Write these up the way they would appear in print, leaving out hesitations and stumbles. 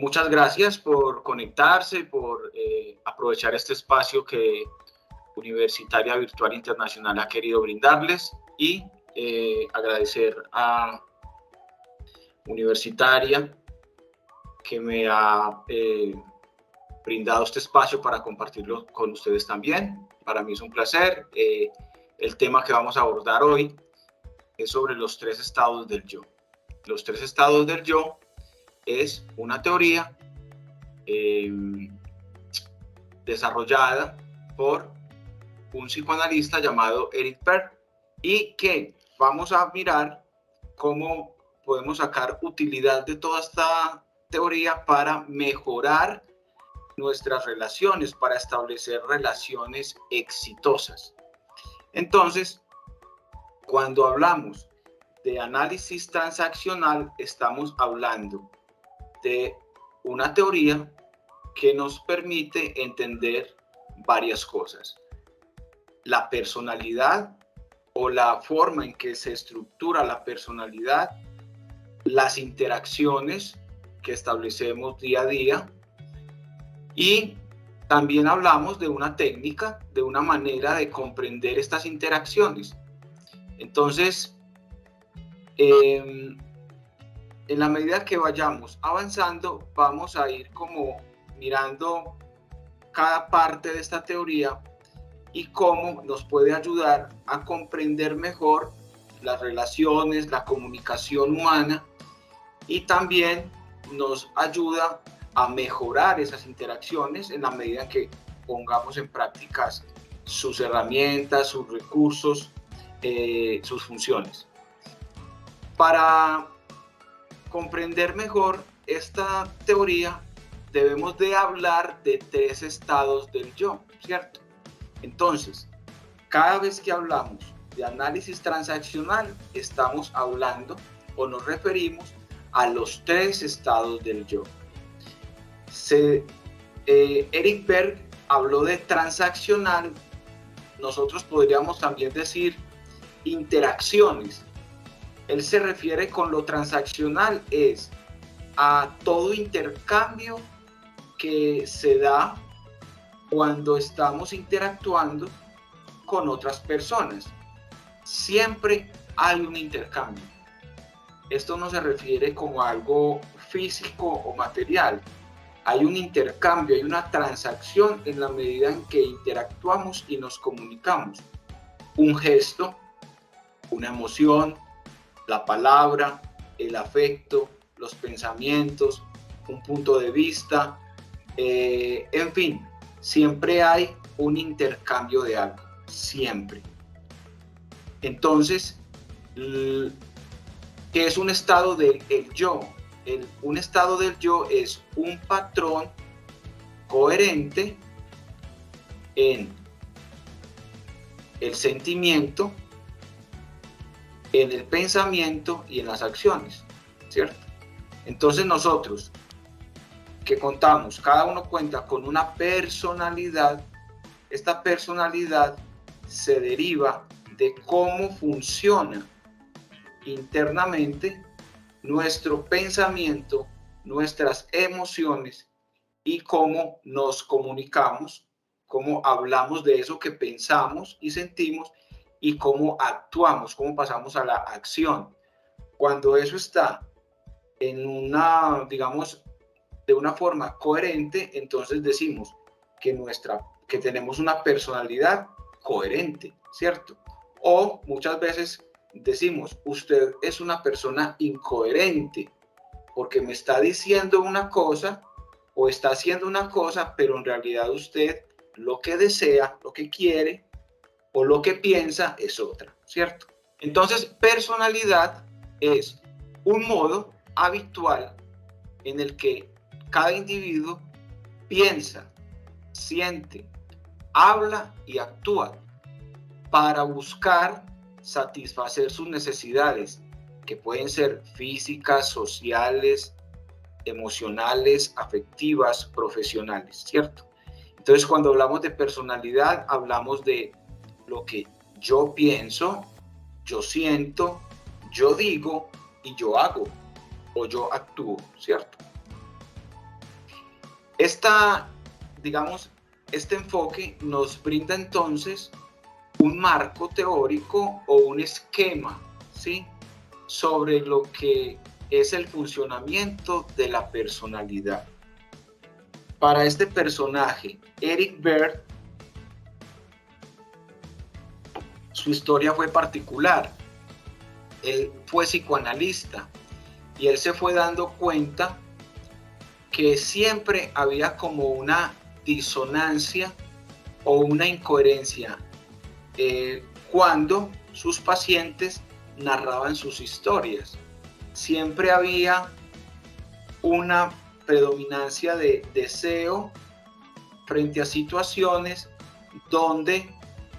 Muchas gracias por conectarse, por aprovechar este espacio que Universitaria Virtual Internacional ha querido brindarles y agradecer a Universitaria que me ha brindado este espacio para compartirlo con ustedes también. Para mí es un placer. El tema que vamos a abordar hoy es sobre los 3 estados del yo. Los 3 estados del yo es una teoría desarrollada por un psicoanalista llamado Eric Berne y que vamos a mirar cómo podemos sacar utilidad de toda esta teoría para mejorar nuestras relaciones, para establecer relaciones exitosas. Entonces, cuando hablamos de análisis transaccional, estamos hablando de una teoría que nos permite entender varias cosas. La personalidad o la forma en que se estructura la personalidad, las interacciones que establecemos día a día y también hablamos de una técnica, de una manera de comprender estas interacciones. Entonces, en la medida que vayamos avanzando, vamos a ir como mirando cada parte de esta teoría y cómo nos puede ayudar a comprender mejor las relaciones, la comunicación humana y también nos ayuda a mejorar esas interacciones en la medida en que pongamos en prácticas sus herramientas, sus recursos, sus funciones. Para comprender mejor esta teoría, debemos de hablar de 3 estados del yo, ¿cierto? Entonces, cada vez que hablamos de análisis transaccional, estamos hablando o nos referimos a los 3 estados del yo. Eric Berne habló de transaccional, nosotros podríamos también decir interacciones. Él se refiere con lo transaccional es a todo intercambio que se da cuando estamos interactuando con otras personas. Siempre hay un intercambio. Esto no se refiere como a algo físico o material. Hay un intercambio, hay una transacción en la medida en que interactuamos y nos comunicamos. Un gesto, una emoción, la palabra, el afecto, los pensamientos, un punto de vista, en fin, siempre hay un intercambio de algo, siempre. Entonces, ¿qué es un estado del yo? Un estado del yo es un patrón coherente en el sentimiento, en el pensamiento y en las acciones, ¿cierto? Entonces nosotros que contamos, cada uno cuenta con una personalidad, esta personalidad se deriva de cómo funciona internamente nuestro pensamiento, nuestras emociones y cómo nos comunicamos, cómo hablamos de eso que pensamos y sentimos y cómo actuamos, cómo pasamos a la acción. Cuando eso está en una, digamos, de una forma coherente, entonces decimos que tenemos una personalidad coherente, ¿cierto? O muchas veces decimos, usted es una persona incoherente, porque me está diciendo una cosa o está haciendo una cosa, pero en realidad usted lo que desea, lo que quiere o lo que piensa es otra, ¿cierto? Entonces, personalidad es un modo habitual en el que cada individuo piensa, siente, habla y actúa para buscar satisfacer sus necesidades, que pueden ser físicas, sociales, emocionales, afectivas, profesionales, ¿cierto? Entonces, cuando hablamos de personalidad, hablamos de lo que yo pienso, yo siento, yo digo y yo hago o yo actúo, ¿cierto? Digamos, este enfoque nos brinda entonces un marco teórico o un esquema, ¿sí?, sobre lo que es el funcionamiento de la personalidad. Para este personaje, Eric Berne, su historia fue particular. Él fue psicoanalista y él se fue dando cuenta que siempre había como una disonancia o una incoherencia cuando sus pacientes narraban sus historias. Siempre había una predominancia de deseo frente a situaciones donde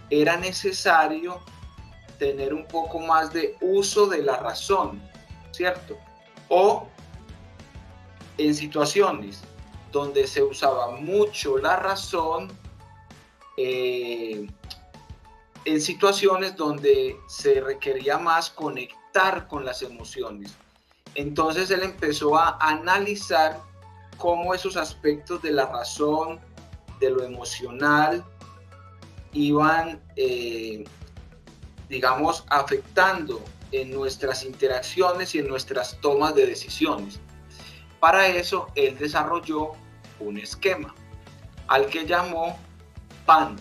era necesario tener un poco más de uso de la razón, ¿cierto? O en situaciones donde se usaba mucho la razón, en situaciones donde se requería más conectar con las emociones. Entonces él empezó a analizar cómo esos aspectos de la razón, de lo emocional, iban, digamos, afectando en nuestras interacciones y en nuestras tomas de decisiones. Para eso, él desarrolló un esquema al que llamó PAN.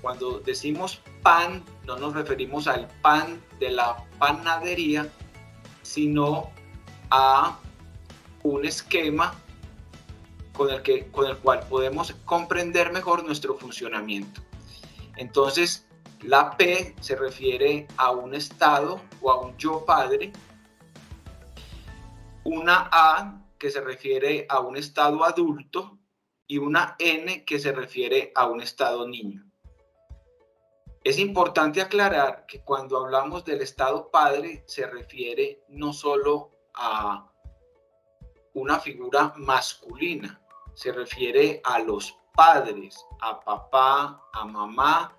Cuando decimos pan, no nos referimos al pan de la panadería, sino a un esquema con el cual podemos comprender mejor nuestro funcionamiento. Entonces, la P se refiere a un estado o a un yo padre, una A que se refiere a un estado adulto y una N que se refiere a un estado niño. Es importante aclarar que cuando hablamos del estado padre se refiere no solo a una figura masculina, se refiere a los padres, a papá, a mamá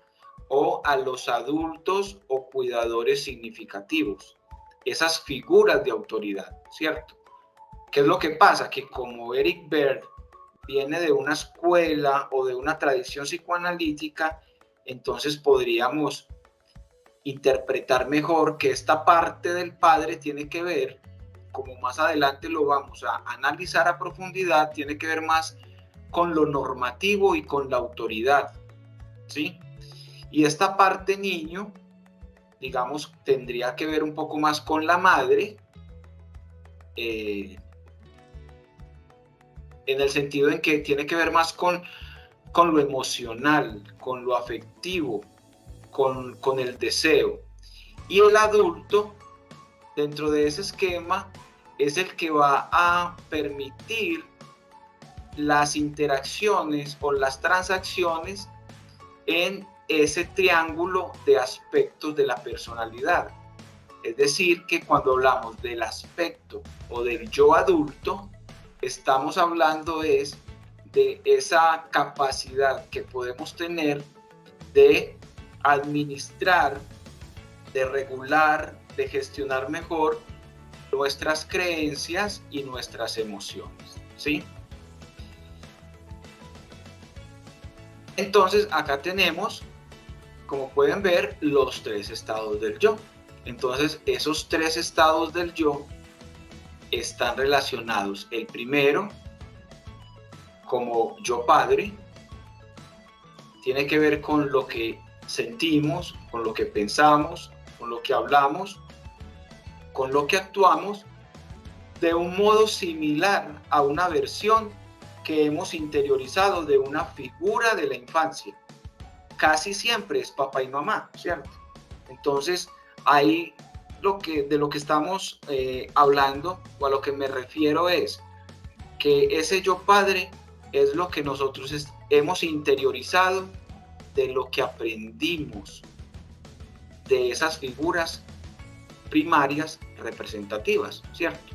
o a los adultos o cuidadores significativos, esas figuras de autoridad, ¿cierto? ¿Qué es lo que pasa? Que como Eric Berne viene de una escuela o de una tradición psicoanalítica, entonces podríamos interpretar mejor que esta parte del padre tiene que ver, como más adelante lo vamos a analizar a profundidad, tiene que ver más con lo normativo y con la autoridad, ¿sí? Y esta parte niño, digamos, tendría que ver un poco más con la madre, en el sentido en que tiene que ver más con lo emocional, con lo afectivo, con el deseo. Y el adulto, dentro de ese esquema, es el que va a permitir las interacciones o las transacciones en ese triángulo de aspectos de la personalidad. Es decir, que cuando hablamos del aspecto o del yo adulto, estamos hablando de esa capacidad que podemos tener de administrar, de regular, de gestionar mejor nuestras creencias y nuestras emociones, ¿sí? Entonces, acá tenemos, como pueden ver, los tres estados del yo. Entonces, esos tres estados del yo están relacionados. El primero, como yo padre, tiene que ver con lo que sentimos, con lo que pensamos, con lo que hablamos, con lo que actuamos, de un modo similar a una versión que hemos interiorizado de una figura de la infancia. Casi siempre es papá y mamá, ¿cierto? Entonces, ahí de lo que estamos hablando, o a lo que me refiero, es que ese yo padre es lo que nosotros hemos interiorizado de lo que aprendimos de esas figuras primarias representativas, ¿cierto?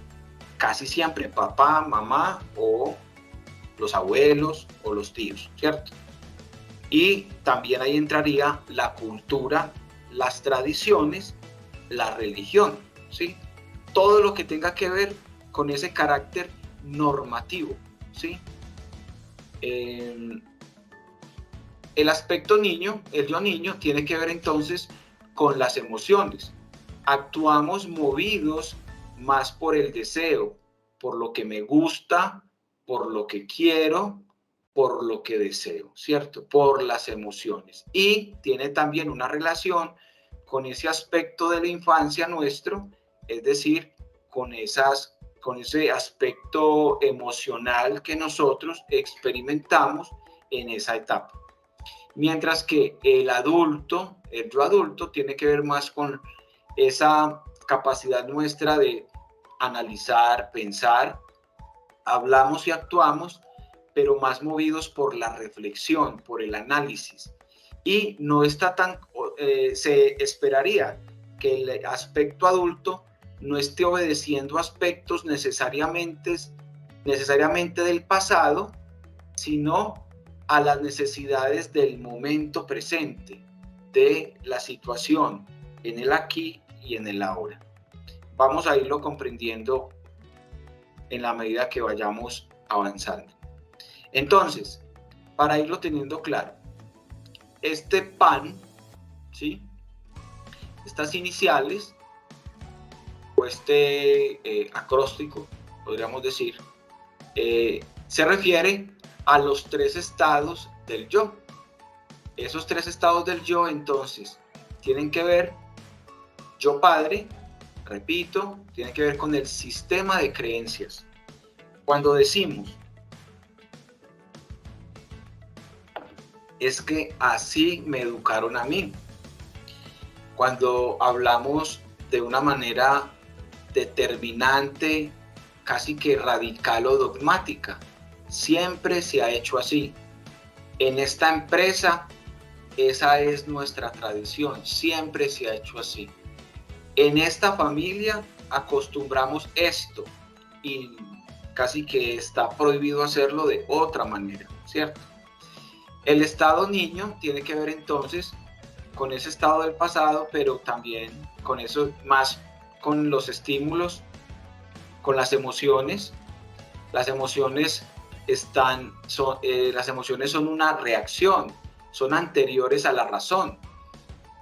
Casi siempre papá, mamá o los abuelos o los tíos, ¿cierto? Y también ahí entraría la cultura, las tradiciones, la religión, ¿sí? Todo lo que tenga que ver con ese carácter normativo, ¿sí? El aspecto niño, el yo niño, tiene que ver entonces con las emociones. Actuamos movidos más por el deseo, por lo que me gusta, por lo que quiero, por lo que deseo, ¿cierto? Por las emociones. Y tiene también una relación con ese aspecto de la infancia nuestro, es decir, con ese aspecto emocional que nosotros experimentamos en esa etapa. Mientras que el adulto, el yo adulto, tiene que ver más con esa capacidad nuestra de analizar, pensar, hablamos y actuamos, pero más movidos por la reflexión, por el análisis. Y no está tan, se esperaría que el aspecto adulto no esté obedeciendo aspectos necesariamente del pasado, sino a las necesidades del momento presente, de la situación, en el aquí y en el ahora. Vamos a irlo comprendiendo en la medida que vayamos avanzando. Entonces, para irlo teniendo claro, este pan, ¿sí? Estas iniciales, o este acróstico, podríamos decir, se refiere a los tres estados del yo. Esos tres estados del yo, entonces, tienen que ver, yo padre, repito, tiene que ver con el sistema de creencias. Cuando decimos, es que así me educaron a mí. Cuando hablamos de una manera determinante, casi que radical o dogmática, siempre se ha hecho así. En esta empresa, esa es nuestra tradición, siempre se ha hecho así. En esta familia acostumbramos esto y casi que está prohibido hacerlo de otra manera, ¿cierto? El estado niño tiene que ver entonces con ese estado del pasado, pero también con eso, más con los estímulos, con las emociones. Las emociones las emociones son una reacción, son anteriores a la razón.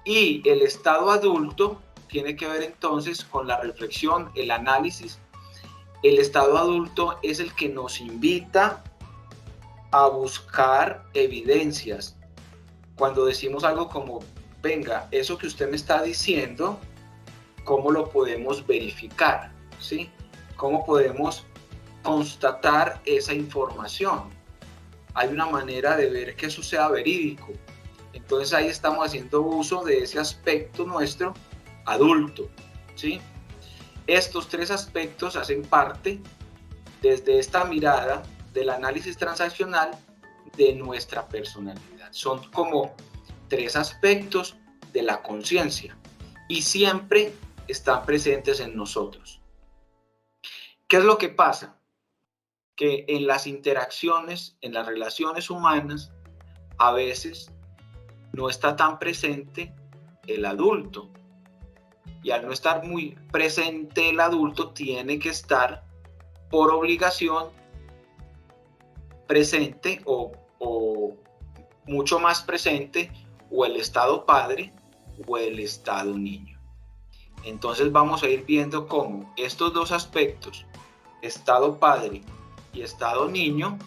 Y el estado adulto tiene que ver entonces con la reflexión, el análisis. El estado adulto es el que nos invita a buscar evidencias. Cuando decimos algo como, venga, eso que usted me está diciendo, ¿cómo lo podemos verificar? ¿Sí? ¿Cómo podemos constatar esa información? Hay una manera de ver que eso sea verídico. Entonces ahí estamos haciendo uso de ese aspecto nuestro adulto, ¿sí? Estos tres aspectos hacen parte, desde esta mirada del análisis transaccional, de nuestra personalidad. Son como tres aspectos de la conciencia y siempre están presentes en nosotros. ¿Qué es lo que pasa? Que en las interacciones, en las relaciones humanas, a veces no está tan presente el adulto. Y al no estar muy presente el adulto, tiene que estar por obligación presente o mucho más presente, o el estado padre o el estado niño. Entonces vamos a ir viendo cómo estos dos aspectos, estado padre y estado niño,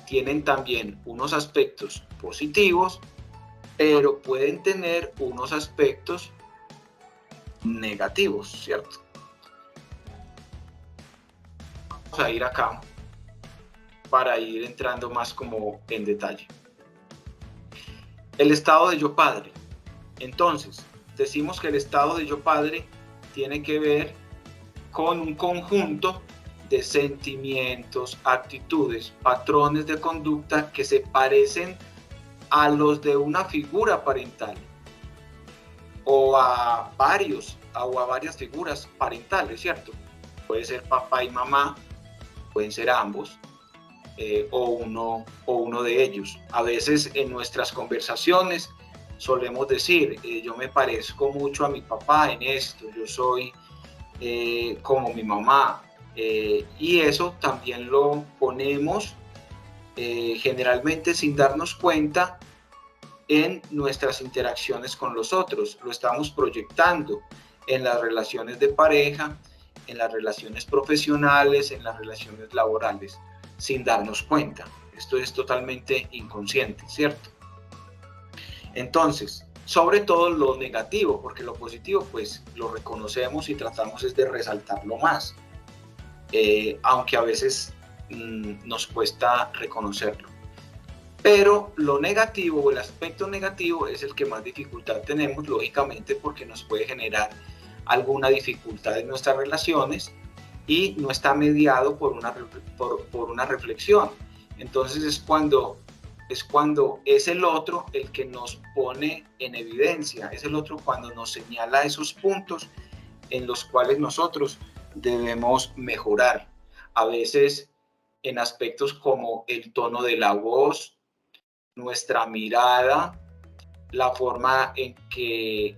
tienen también unos aspectos positivos, pero pueden tener unos aspectos negativos, ¿cierto? Vamos a ir acá para ir entrando más como en detalle. El estado de yo padre. Entonces, decimos que el estado de yo padre tiene que ver con un conjunto de sentimientos, actitudes, patrones de conducta que se parecen a los de una figura parental o a varias figuras parentales, ¿cierto? Puede ser papá y mamá, pueden ser ambos, o uno de ellos. A veces en nuestras conversaciones solemos decir, yo me parezco mucho a mi papá en esto, yo soy como mi mamá, y eso también lo ponemos generalmente sin darnos cuenta en nuestras interacciones con los otros. Lo estamos proyectando en las relaciones de pareja, en las relaciones profesionales, en las relaciones laborales, sin darnos cuenta. Esto es totalmente inconsciente, ¿cierto? Entonces, sobre todo lo negativo, porque lo positivo pues lo reconocemos y tratamos es de resaltarlo más, aunque a veces nos cuesta reconocerlo. Pero lo negativo o el aspecto negativo es el que más dificultad tenemos, lógicamente, porque nos puede generar alguna dificultad en nuestras relaciones y no está mediado por una reflexión. Entonces es cuando es el otro el que nos pone en evidencia, es el otro cuando nos señala esos puntos en los cuales nosotros debemos mejorar. A veces en aspectos como el tono de la voz, nuestra mirada, la forma en que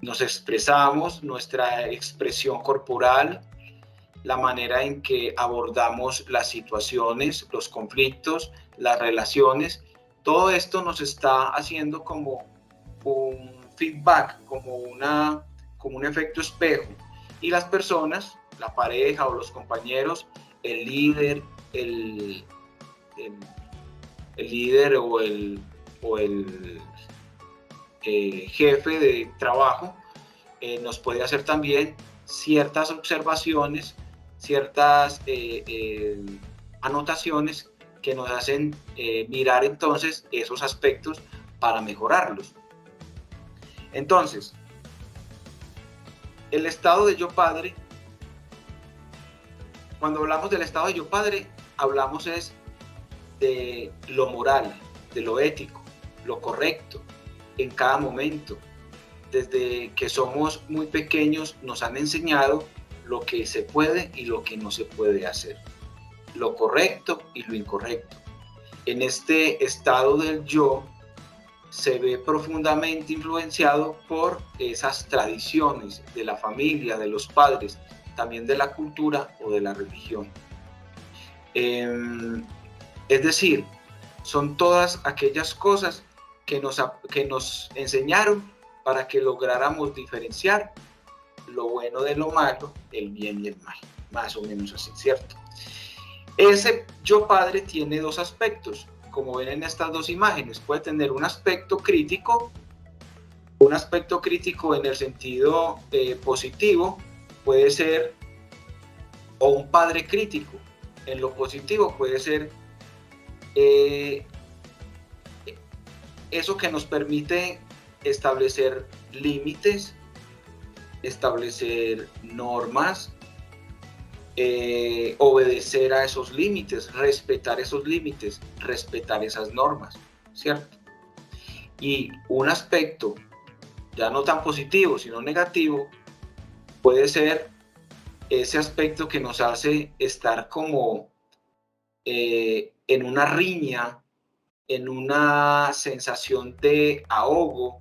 nos expresamos, nuestra expresión corporal, la manera en que abordamos las situaciones, los conflictos, las relaciones. Todo esto nos está haciendo como un feedback, como un efecto espejo. Y las personas, la pareja o los compañeros, el líder, el líder o el jefe de trabajo, nos puede hacer también ciertas observaciones, ciertas anotaciones que nos hacen mirar entonces esos aspectos para mejorarlos. Entonces, el estado de yo padre, cuando hablamos del estado de yo padre, hablamos es de lo moral, de lo ético, lo correcto, en cada momento. Desde que somos muy pequeños nos han enseñado lo que se puede y lo que no se puede hacer, lo correcto y lo incorrecto. En este estado del yo se ve profundamente influenciado por esas tradiciones de la familia, de los padres, también de la cultura o de la religión. Es decir, son todas aquellas cosas que nos enseñaron para que lográramos diferenciar lo bueno de lo malo, el bien y el mal, más o menos así, ¿cierto? Ese yo padre tiene dos aspectos, como ven en estas dos imágenes. Puede tener un aspecto crítico en el sentido positivo, puede ser, o un padre crítico. En lo positivo puede ser eso que nos permite establecer límites, establecer normas, obedecer a esos límites, respetar esas normas, ¿cierto? Y un aspecto ya no tan positivo, sino negativo, puede ser ese aspecto que nos hace estar como en una riña, en una sensación de ahogo,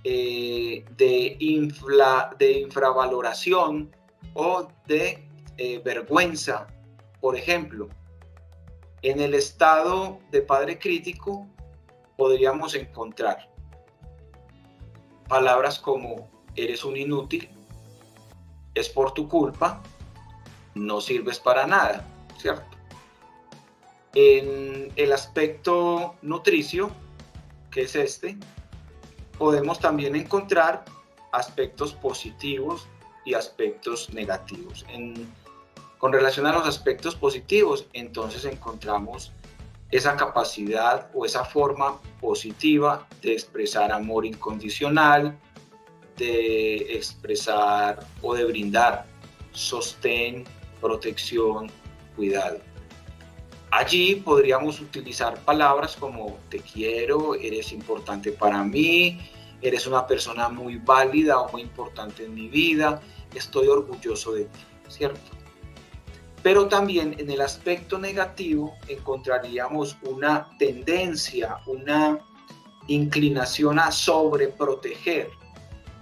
de infravaloración o de vergüenza. Por ejemplo, en el estado de padre crítico podríamos encontrar palabras como eres un inútil, es por tu culpa, no sirves para nada, ¿cierto? En el aspecto nutricio, que es este, podemos también encontrar aspectos positivos y aspectos negativos. Con relación a los aspectos positivos, entonces encontramos esa capacidad o esa forma positiva de expresar amor incondicional, de expresar o de brindar sostén, protección, cuidado. Allí podríamos utilizar palabras como te quiero, eres importante para mí, eres una persona muy válida o muy importante en mi vida, estoy orgulloso de ti, ¿cierto? Pero también en el aspecto negativo encontraríamos una tendencia, una inclinación a sobreproteger,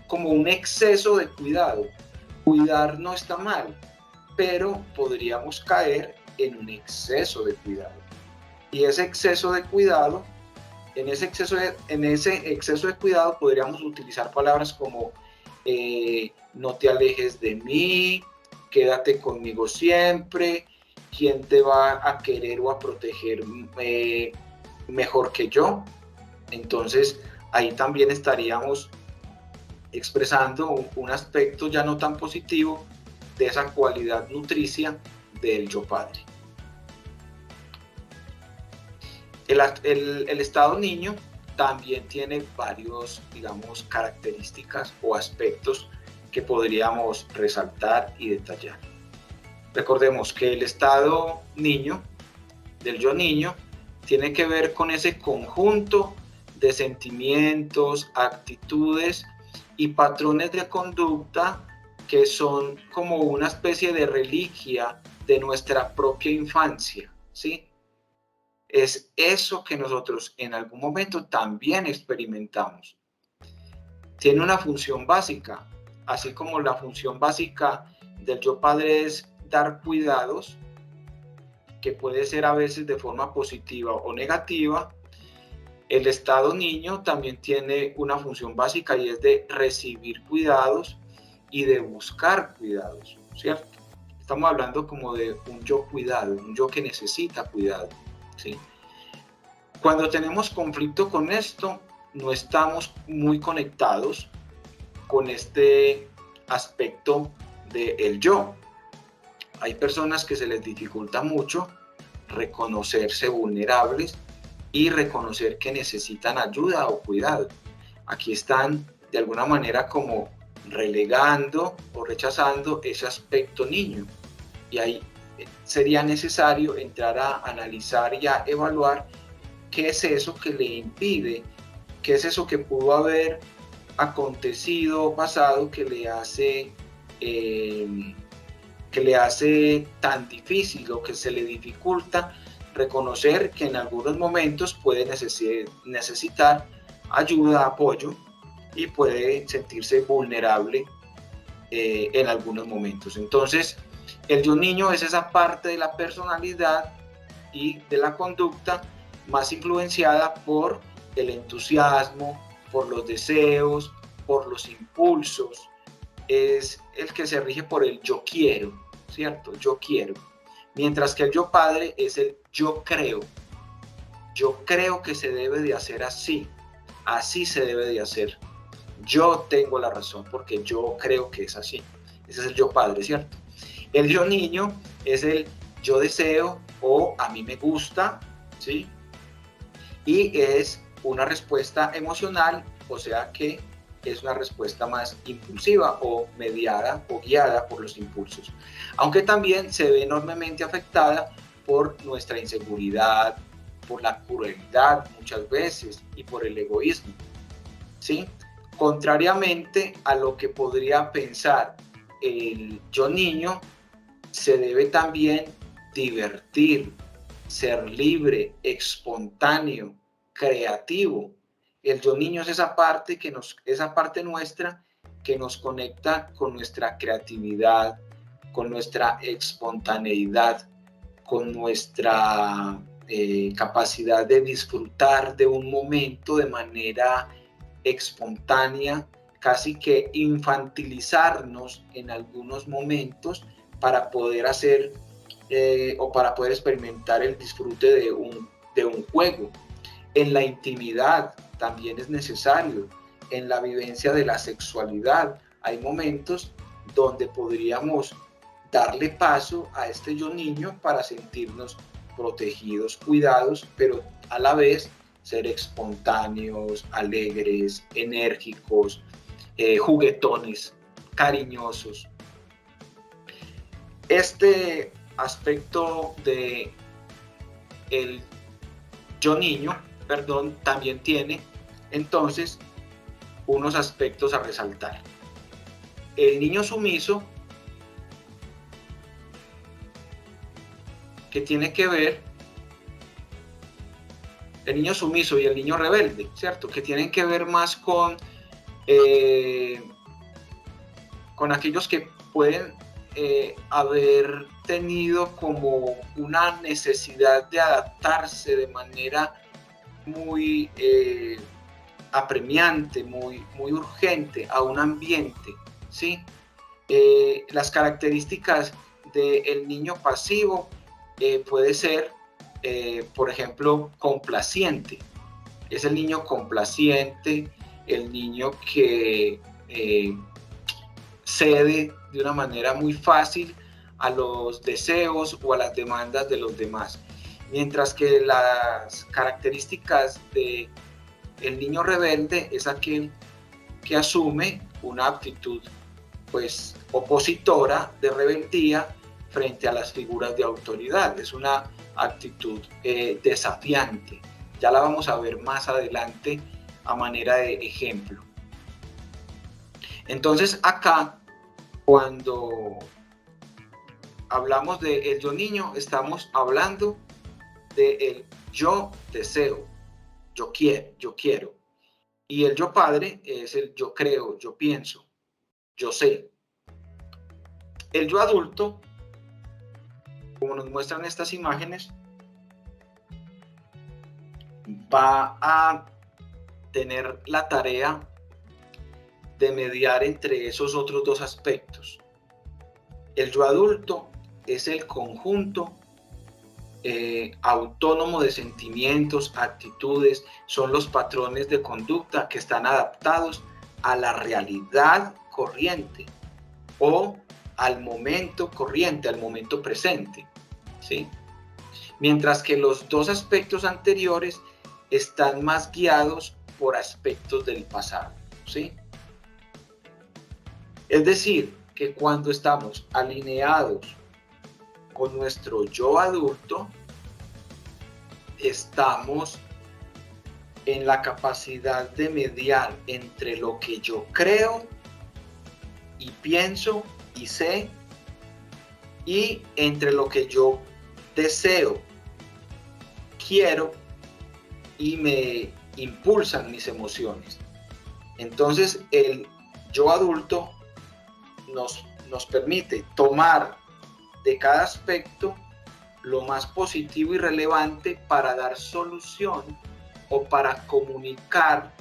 como un exceso de cuidado. Cuidar no está mal, pero podríamos caer en un exceso de cuidado. Y ese exceso de cuidado, en ese exceso de cuidado podríamos utilizar palabras como no te alejes de mí, quédate conmigo siempre, ¿quién te va a querer o a proteger mejor que yo? Entonces ahí también estaríamos expresando un aspecto ya no tan positivo de esa cualidad nutricia del yo padre. El estado niño también tiene varios, digamos, características o aspectos que podríamos resaltar y detallar. Recordemos que el estado niño, del yo niño, tiene que ver con ese conjunto de sentimientos, actitudes y patrones de conducta que son como una especie de reliquia de nuestra propia infancia, ¿sí? Es eso que nosotros en algún momento también experimentamos. Tiene una función básica, así como la función básica del yo padre es dar cuidados, que puede ser a veces de forma positiva o negativa. El estado niño también tiene una función básica y es de recibir cuidados y de buscar cuidados, ¿cierto? Estamos hablando como de un yo cuidado, un yo que necesita cuidado, ¿sí? Cuando tenemos conflicto con esto, no estamos muy conectados con este aspecto del yo. Hay personas que se les dificulta mucho reconocerse vulnerables y reconocer que necesitan ayuda o cuidado. Aquí están de alguna manera como relegando o rechazando ese aspecto niño. Y ahí sería necesario entrar a analizar y a evaluar qué es eso que le impide, qué es eso que pudo haber acontecido o pasado que le hace tan difícil o que se le dificulta reconocer que en algunos momentos puede necesitar ayuda, apoyo y puede sentirse vulnerable en algunos momentos. Entonces, el yo niño es esa parte de la personalidad y de la conducta más influenciada por el entusiasmo, por los deseos, por los impulsos. Es el que se rige por el yo quiero, ¿cierto? Yo quiero. Mientras que el yo padre es el yo creo. Yo creo que se debe de hacer así. Así se debe de hacer. Yo tengo la razón porque yo creo que es así. Ese es el yo padre, ¿cierto? El yo niño es el yo deseo o a mí me gusta, ¿sí? Y es una respuesta emocional, o sea que es una respuesta más impulsiva o mediada o guiada por los impulsos. Aunque también se ve enormemente afectada por nuestra inseguridad, por la crueldad muchas veces y por el egoísmo, ¿sí? Contrariamente a lo que podría pensar el yo niño, se debe también divertir, ser libre, espontáneo, creativo. El yo niño es esa parte nuestra que nos conecta con nuestra creatividad, con nuestra espontaneidad, con nuestra capacidad de disfrutar de un momento de manera espontánea, casi que infantilizarnos en algunos momentos para poder hacer o para poder experimentar el disfrute de un juego. En la intimidad también es necesario, en la vivencia de la sexualidad hay momentos donde podríamos darle paso a este yo niño para sentirnos protegidos, cuidados, pero a la vez ser espontáneos, alegres, enérgicos, juguetones, cariñosos. Este aspecto de el yo niño, también tiene entonces unos aspectos a resaltar. El niño sumiso, que tiene que ver, el niño sumiso y el niño rebelde, ¿cierto? Que tienen que ver más con aquellos que pueden haber tenido como una necesidad de adaptarse de manera muy apremiante, muy urgente a un ambiente, ¿sí? Las características del niño pasivo puede ser, por ejemplo, complaciente. Es el niño complaciente, el niño que cede de una manera muy fácil a los deseos o a las demandas de los demás. Mientras que las características del niño rebelde es aquel que asume una actitud pues opositora de rebeldía frente a las figuras de autoridad. Es una actitud desafiante. Ya la vamos a ver más adelante a manera de ejemplo. Entonces acá, cuando hablamos de el yo niño, estamos hablando de el yo deseo, yo quiero. Y el yo padre es el yo creo, yo pienso, yo sé. El yo adulto, como nos muestran estas imágenes, va a tener la tarea de mediar entre esos otros dos aspectos. El yo adulto es el conjunto autónomo de sentimientos, actitudes, son los patrones de conducta que están adaptados a la realidad corriente o al momento corriente, al momento presente, ¿sí? Mientras que los dos aspectos anteriores están más guiados por aspectos del pasado, ¿sí? Es decir, que cuando estamos alineados con nuestro yo adulto, estamos en la capacidad de mediar entre lo que yo creo y pienso y sé y entre lo que yo deseo, quiero y me impulsan mis emociones. Entonces el yo adulto nos permite tomar de cada aspecto lo más positivo y relevante para dar solución o para comunicar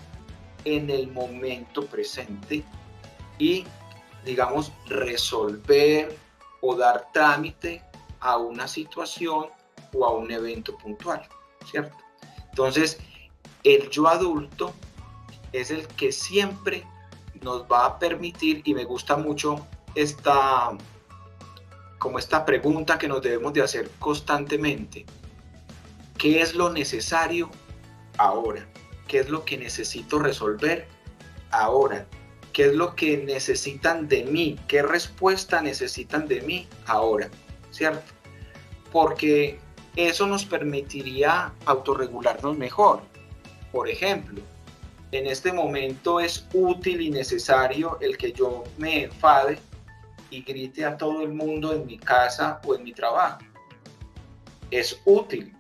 en el momento presente y, digamos, resolver o dar trámite a una situación o a un evento puntual, ¿cierto? Entonces, el yo adulto es el que siempre nos va a permitir, y me gusta mucho esta pregunta que nos debemos de hacer constantemente: ¿qué es lo necesario ahora? ¿Qué es lo que necesito resolver ahora? ¿Qué es lo que necesitan de mí? ¿Qué respuesta necesitan de mí ahora? ¿Cierto? Porque eso nos permitiría autorregularnos mejor. Por ejemplo, en este momento es útil y necesario el que yo me enfade y grite a todo el mundo en mi casa o en mi trabajo. Es útil,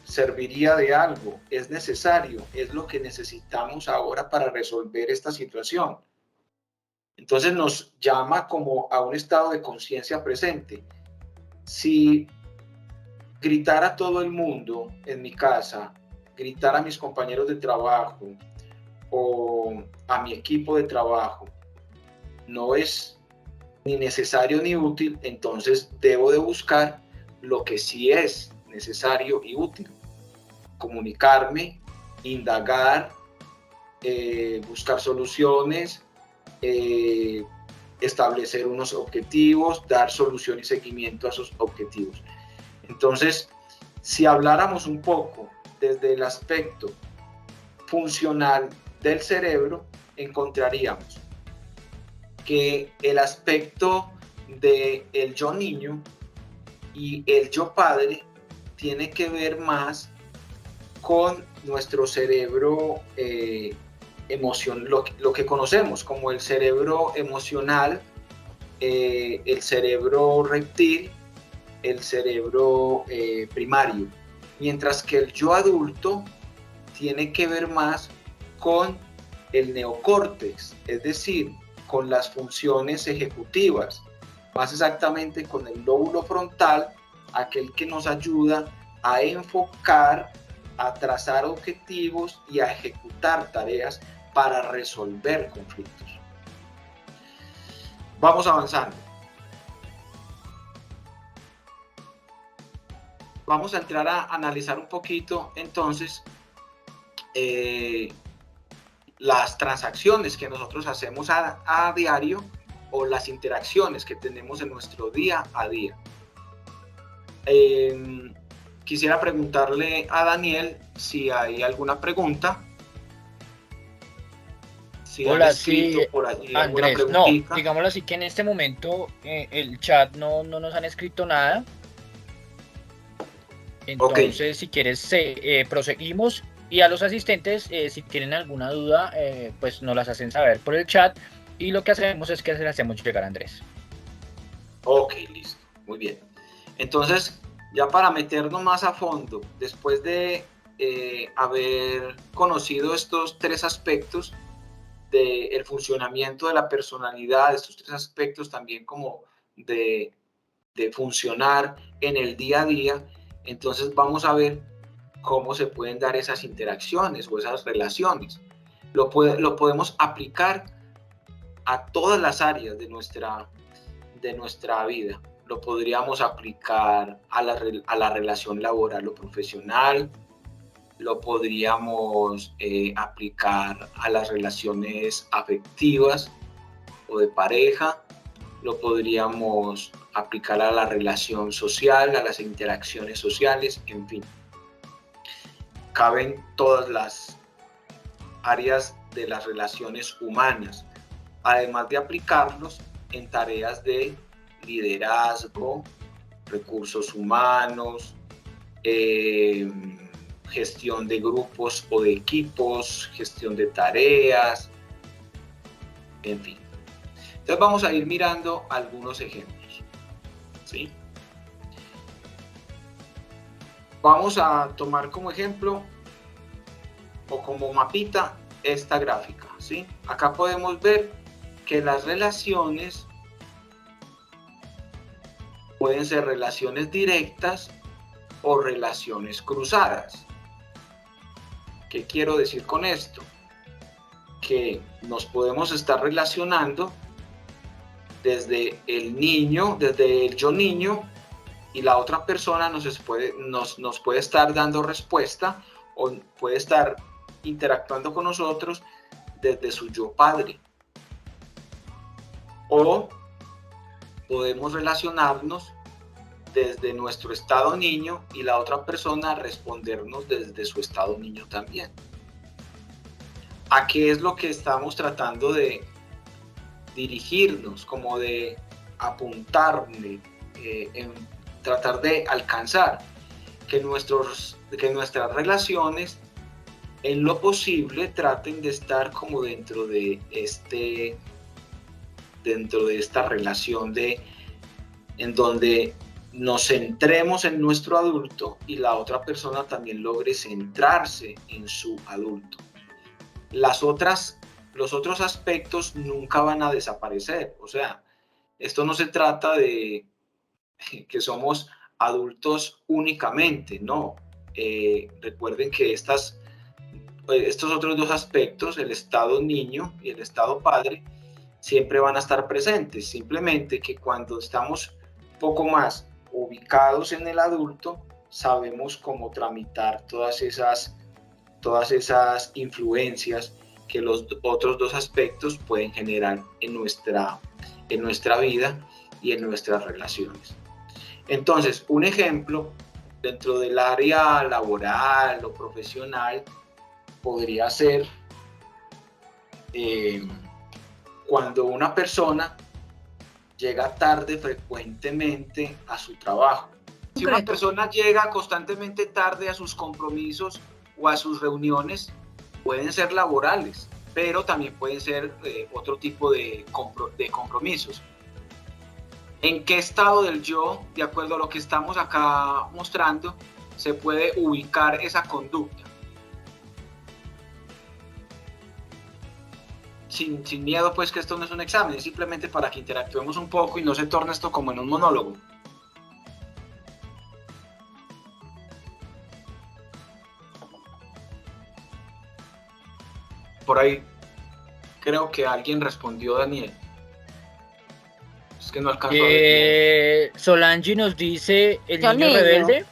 serviría de algo, es necesario, es lo que necesitamos ahora para resolver esta situación. Entonces nos llama como a un estado de conciencia presente. Si gritar a todo el mundo en mi casa, gritar a mis compañeros de trabajo o a mi equipo de trabajo no es ni necesario ni útil, entonces debo de buscar lo que sí es necesario y útil. Comunicarme, indagar, buscar soluciones, establecer unos objetivos, dar solución y seguimiento a esos objetivos. Entonces, si habláramos un poco desde el aspecto funcional del cerebro, encontraríamos que el aspecto del yo niño y el yo padre tiene que ver más con nuestro cerebro lo que conocemos como el cerebro emocional, el cerebro reptil, el cerebro primario, mientras que el yo adulto tiene que ver más con el neocórtex, es decir, con las funciones ejecutivas, más exactamente con el lóbulo frontal, aquel que nos ayuda a enfocar, a trazar objetivos y a ejecutar tareas para resolver conflictos. Vamos avanzando. Vamos a entrar a analizar un poquito entonces las transacciones que nosotros hacemos a diario o las interacciones que tenemos en nuestro día a día. Quisiera preguntarle a Daniel si hay alguna pregunta. Si Hola, han escrito sí, por allí alguna Andrés. No, preguntita. digámoslo así que en este momento el chat no nos han escrito nada. Ok, Entonces, si quieres, proseguimos. Y a los asistentes, si tienen alguna duda, pues nos las hacen saber por el chat. Y lo que hacemos es que se las hacemos llegar a Andrés. ok, listo. Muy bien. Entonces, ya para meternos más a fondo, después de haber conocido estos tres aspectos del funcionamiento de la personalidad, estos tres aspectos también como de funcionar en el día a día, entonces vamos a ver cómo se pueden dar esas interacciones o esas relaciones. Lo podemos aplicar a todas las áreas de nuestra vida. Lo podríamos aplicar a la relación laboral o profesional, lo podríamos aplicar a las relaciones afectivas o de pareja, lo podríamos aplicar a la relación social, a las interacciones sociales, en fin. Caben todas las áreas de las relaciones humanas, además de aplicarlos en tareas de liderazgo, recursos humanos, gestión de grupos o de equipos, gestión de tareas, en fin. Entonces vamos a ir mirando algunos ejemplos, ¿sí? Vamos a tomar como ejemplo o como mapita esta gráfica, ¿sí? Acá podemos ver que las relaciones pueden ser relaciones directas o relaciones cruzadas. ¿Qué quiero decir con esto? Que nos podemos estar relacionando desde el niño, desde el yo niño, y la otra persona nos puede estar dando respuesta o puede estar interactuando con nosotros desde su yo padre. O podemos relacionarnos desde nuestro estado niño y la otra persona respondernos desde su estado niño también. ¿A qué es lo que estamos tratando de dirigirnos, como de apuntarle, en tratar de alcanzar? Que nuestras relaciones en lo posible traten de estar como dentro de esta relación en donde nos centremos en nuestro adulto y la otra persona también logre centrarse en su adulto. Los otros aspectos nunca van a desaparecer. O sea, esto no se trata de que somos adultos únicamente, no. Recuerden que estos otros dos aspectos, el estado niño y el estado padre, siempre van a estar presentes. Simplemente que cuando estamos un poco más ubicados en el adulto, sabemos cómo tramitar todas esas influencias que los otros dos aspectos pueden generar en nuestra vida y en nuestras relaciones. Entonces, un ejemplo dentro del área laboral o profesional podría ser cuando una persona llega tarde frecuentemente a su trabajo. Si una persona llega constantemente tarde a sus compromisos o a sus reuniones, pueden ser laborales, pero también pueden ser otro tipo de compromisos. ¿En qué estado del yo, de acuerdo a lo que estamos acá mostrando, se puede ubicar esa conducta? sin miedo, pues que esto no es un examen, es simplemente para que interactuemos un poco y no se torne esto como en un monólogo. Por ahí creo que alguien respondió, Daniel. Es que no alcanzo a ver. Solange nos dice el Yo niño niño. rebelde.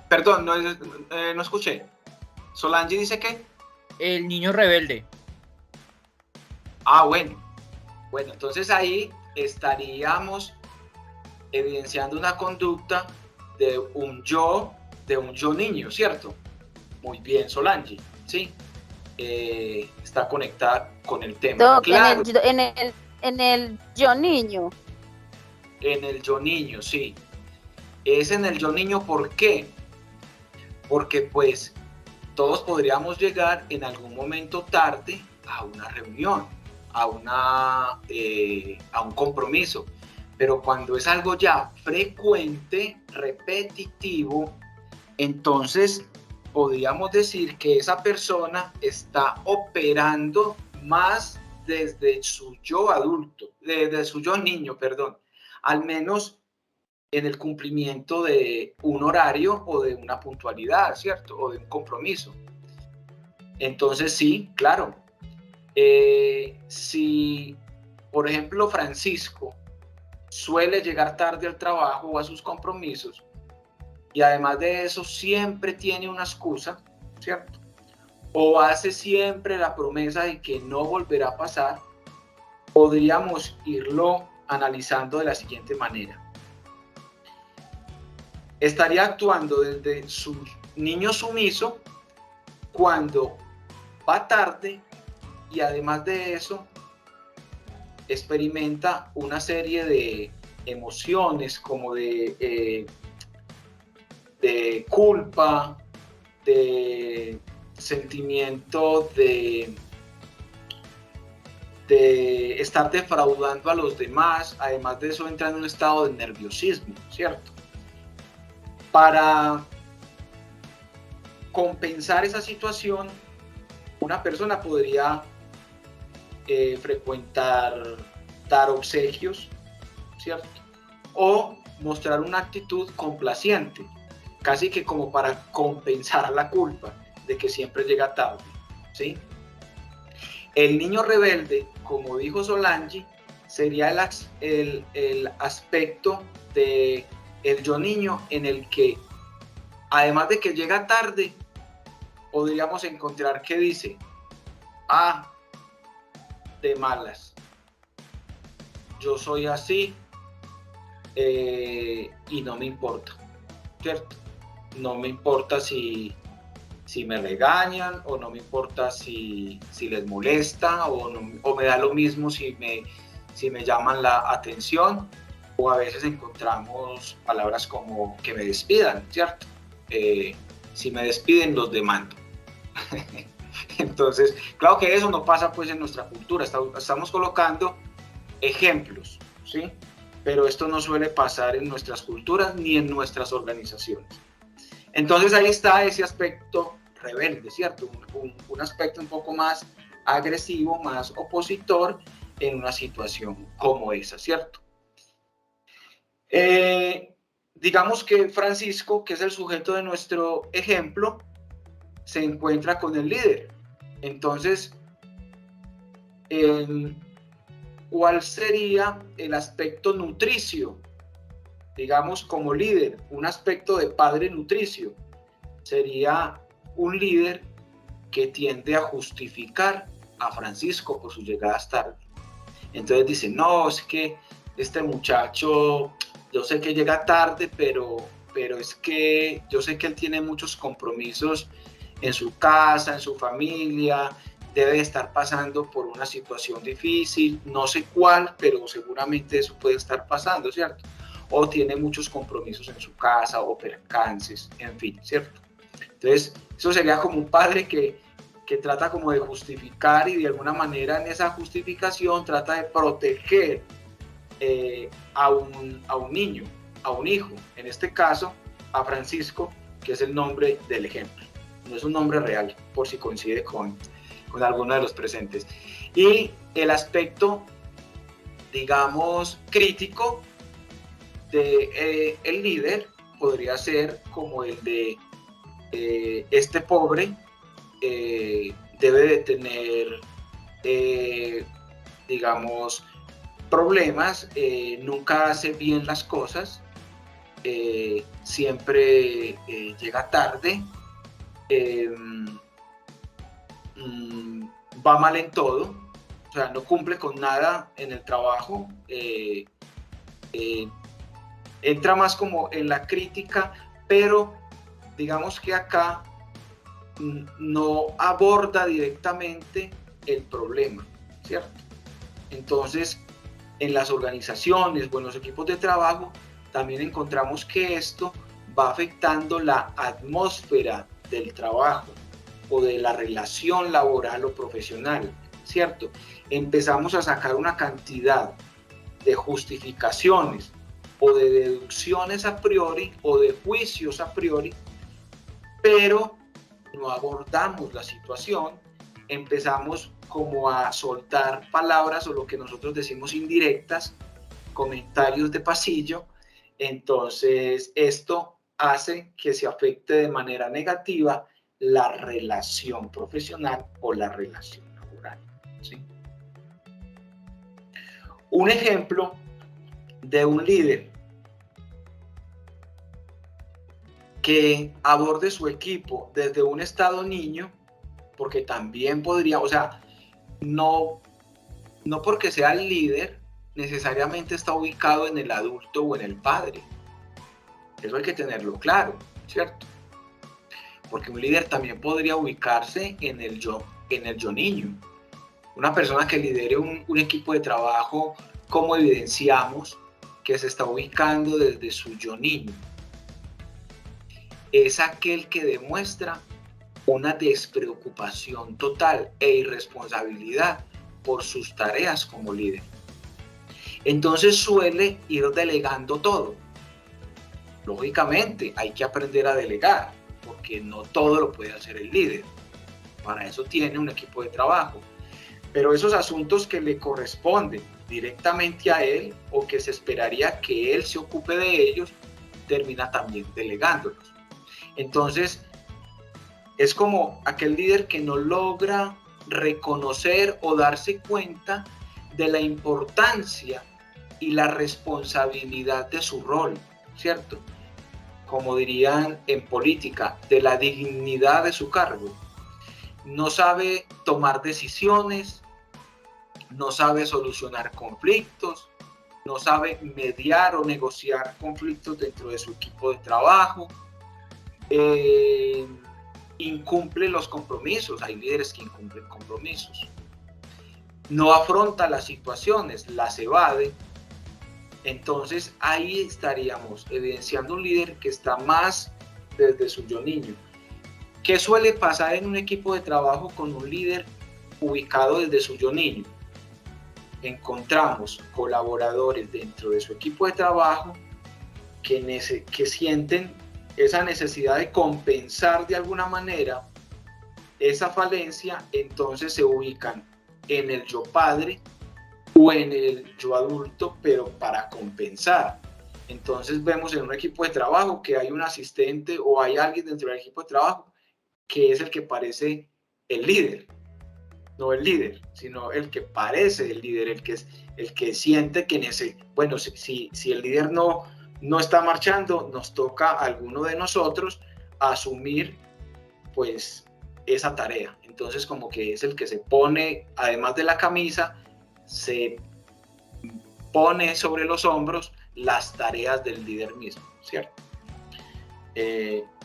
Perdón, no escuché. Solange dice que El niño rebelde. Ah, bueno, entonces ahí estaríamos evidenciando una conducta de un yo niño, ¿cierto? Muy bien, Solange, ¿sí? Está conectada con el tema. Doc, Claro, en el yo niño. en el yo niño, sí. Es en el yo niño, ¿por qué? Porque pues todos podríamos llegar en algún momento tarde a una reunión, a un compromiso, pero cuando es algo ya frecuente, repetitivo, entonces podríamos decir que esa persona está operando más desde su yo adulto, desde su yo niño, perdón, al menos en el cumplimiento de un horario o de una puntualidad, ¿cierto? O de un compromiso. Entonces sí, claro. Si, por ejemplo, Francisco suele llegar tarde al trabajo o a sus compromisos y además de eso siempre tiene una excusa, ¿cierto? O hace siempre la promesa de que no volverá a pasar, podríamos irlo analizando de la siguiente manera. Estaría actuando desde su niño sumiso cuando va tarde y además de eso experimenta una serie de emociones como de culpa, de sentimiento de estar defraudando a los demás. Además de eso entra en un estado de nerviosismo, ¿cierto? Para compensar esa situación, una persona podría frecuentar, dar obsequios, ¿cierto? O mostrar una actitud complaciente, casi que como para compensar la culpa de que siempre llega tarde, ¿sí? El niño rebelde, como dijo Solange, sería el aspecto de el yo niño en el que, además de que llega tarde, podríamos encontrar que dice, de malas, yo soy así y no me importa, ¿cierto? No me importa si me regañan o no me importa si les molesta o me da lo mismo si me llaman la atención, o a veces encontramos palabras como que me despidan, ¿cierto? Si me despiden los demando. Entonces, claro que eso no pasa pues en nuestra cultura, estamos colocando ejemplos, ¿sí? Pero esto no suele pasar en nuestras culturas ni en nuestras organizaciones. Entonces ahí está ese aspecto rebelde, ¿cierto? Un aspecto un poco más agresivo, más opositor en una situación como esa, ¿cierto? Digamos que Francisco, que es el sujeto de nuestro ejemplo, se encuentra con el líder. Entonces, ¿cuál sería el aspecto nutricio? Digamos, como líder, un aspecto de padre nutricio sería un líder que tiende a justificar a Francisco por sus llegadas tarde. Entonces dice, no, es que este muchacho, yo sé que llega tarde, pero es que yo sé que él tiene muchos compromisos en su casa, en su familia, debe estar pasando por una situación difícil, no sé cuál, pero seguramente eso puede estar pasando, ¿cierto? O tiene muchos compromisos en su casa o percances, en fin, ¿cierto? Entonces, eso sería como un padre que trata como de justificar y de alguna manera en esa justificación trata de proteger a un niño, a un hijo, en este caso a Francisco, que es el nombre del ejemplo. no es un nombre real, por si coincide con alguno de los presentes. Y el aspecto, digamos, crítico de el líder podría ser como el de este pobre debe de tener, digamos, problemas, nunca hace bien las cosas, siempre llega tarde, va mal en todo, o sea, no cumple con nada en el trabajo, entra más como en la crítica, pero digamos que acá no aborda directamente el problema, ¿cierto? Entonces, en las organizaciones o en los equipos de trabajo, también encontramos que esto va afectando la atmósfera del trabajo o de la relación laboral o profesional, ¿cierto? Empezamos a sacar una cantidad de justificaciones o de deducciones a priori o de juicios a priori, pero no abordamos la situación, empezamos como a soltar palabras o lo que nosotros decimos indirectas, comentarios de pasillo, entonces esto hace que se afecte de manera negativa la relación profesional o la relación laboral, ¿sí? Un ejemplo de un líder que aborde su equipo desde un estado niño, porque también podría, o sea, no porque sea el líder necesariamente está ubicado en el adulto o en el padre. Eso hay que tenerlo claro, ¿cierto? Porque un líder también podría ubicarse en el yo niño. Una persona que lidere un equipo de trabajo, ¿cómo evidenciamos que se está ubicando desde su yo niño? Es aquel que demuestra una despreocupación total e irresponsabilidad por sus tareas como líder. Entonces suele ir delegando todo. Lógicamente hay que aprender a delegar, porque no todo lo puede hacer el líder. Para eso tiene un equipo de trabajo. Pero esos asuntos que le corresponden directamente a él o que se esperaría que él se ocupe de ellos, termina también delegándolos. Entonces, es como aquel líder que no logra reconocer o darse cuenta de la importancia y la responsabilidad de su rol, ¿cierto? Como dirían en política, de la dignidad de su cargo. No sabe tomar decisiones, no sabe solucionar conflictos, no sabe mediar o negociar conflictos dentro de su equipo de trabajo, incumple los compromisos, hay líderes que incumplen compromisos, no afronta las situaciones, las evade. Entonces ahí estaríamos evidenciando un líder que está más desde su yo niño. ¿Qué suele pasar en un equipo de trabajo con un líder ubicado desde su yo niño? Encontramos colaboradores dentro de su equipo de trabajo que sienten esa necesidad de compensar de alguna manera esa falencia, entonces se ubican en el yo padre o en el yo adulto, pero para compensar. Entonces vemos en un equipo de trabajo que hay un asistente o hay alguien dentro del equipo de trabajo que es el que parece el líder, no el líder, sino el que parece el líder, el que siente que bueno, si el líder no está marchando, nos toca a alguno de nosotros asumir pues esa tarea. Entonces como que es el que se pone, además de la camisa, se pone sobre los hombros las tareas del líder mismo, ¿cierto?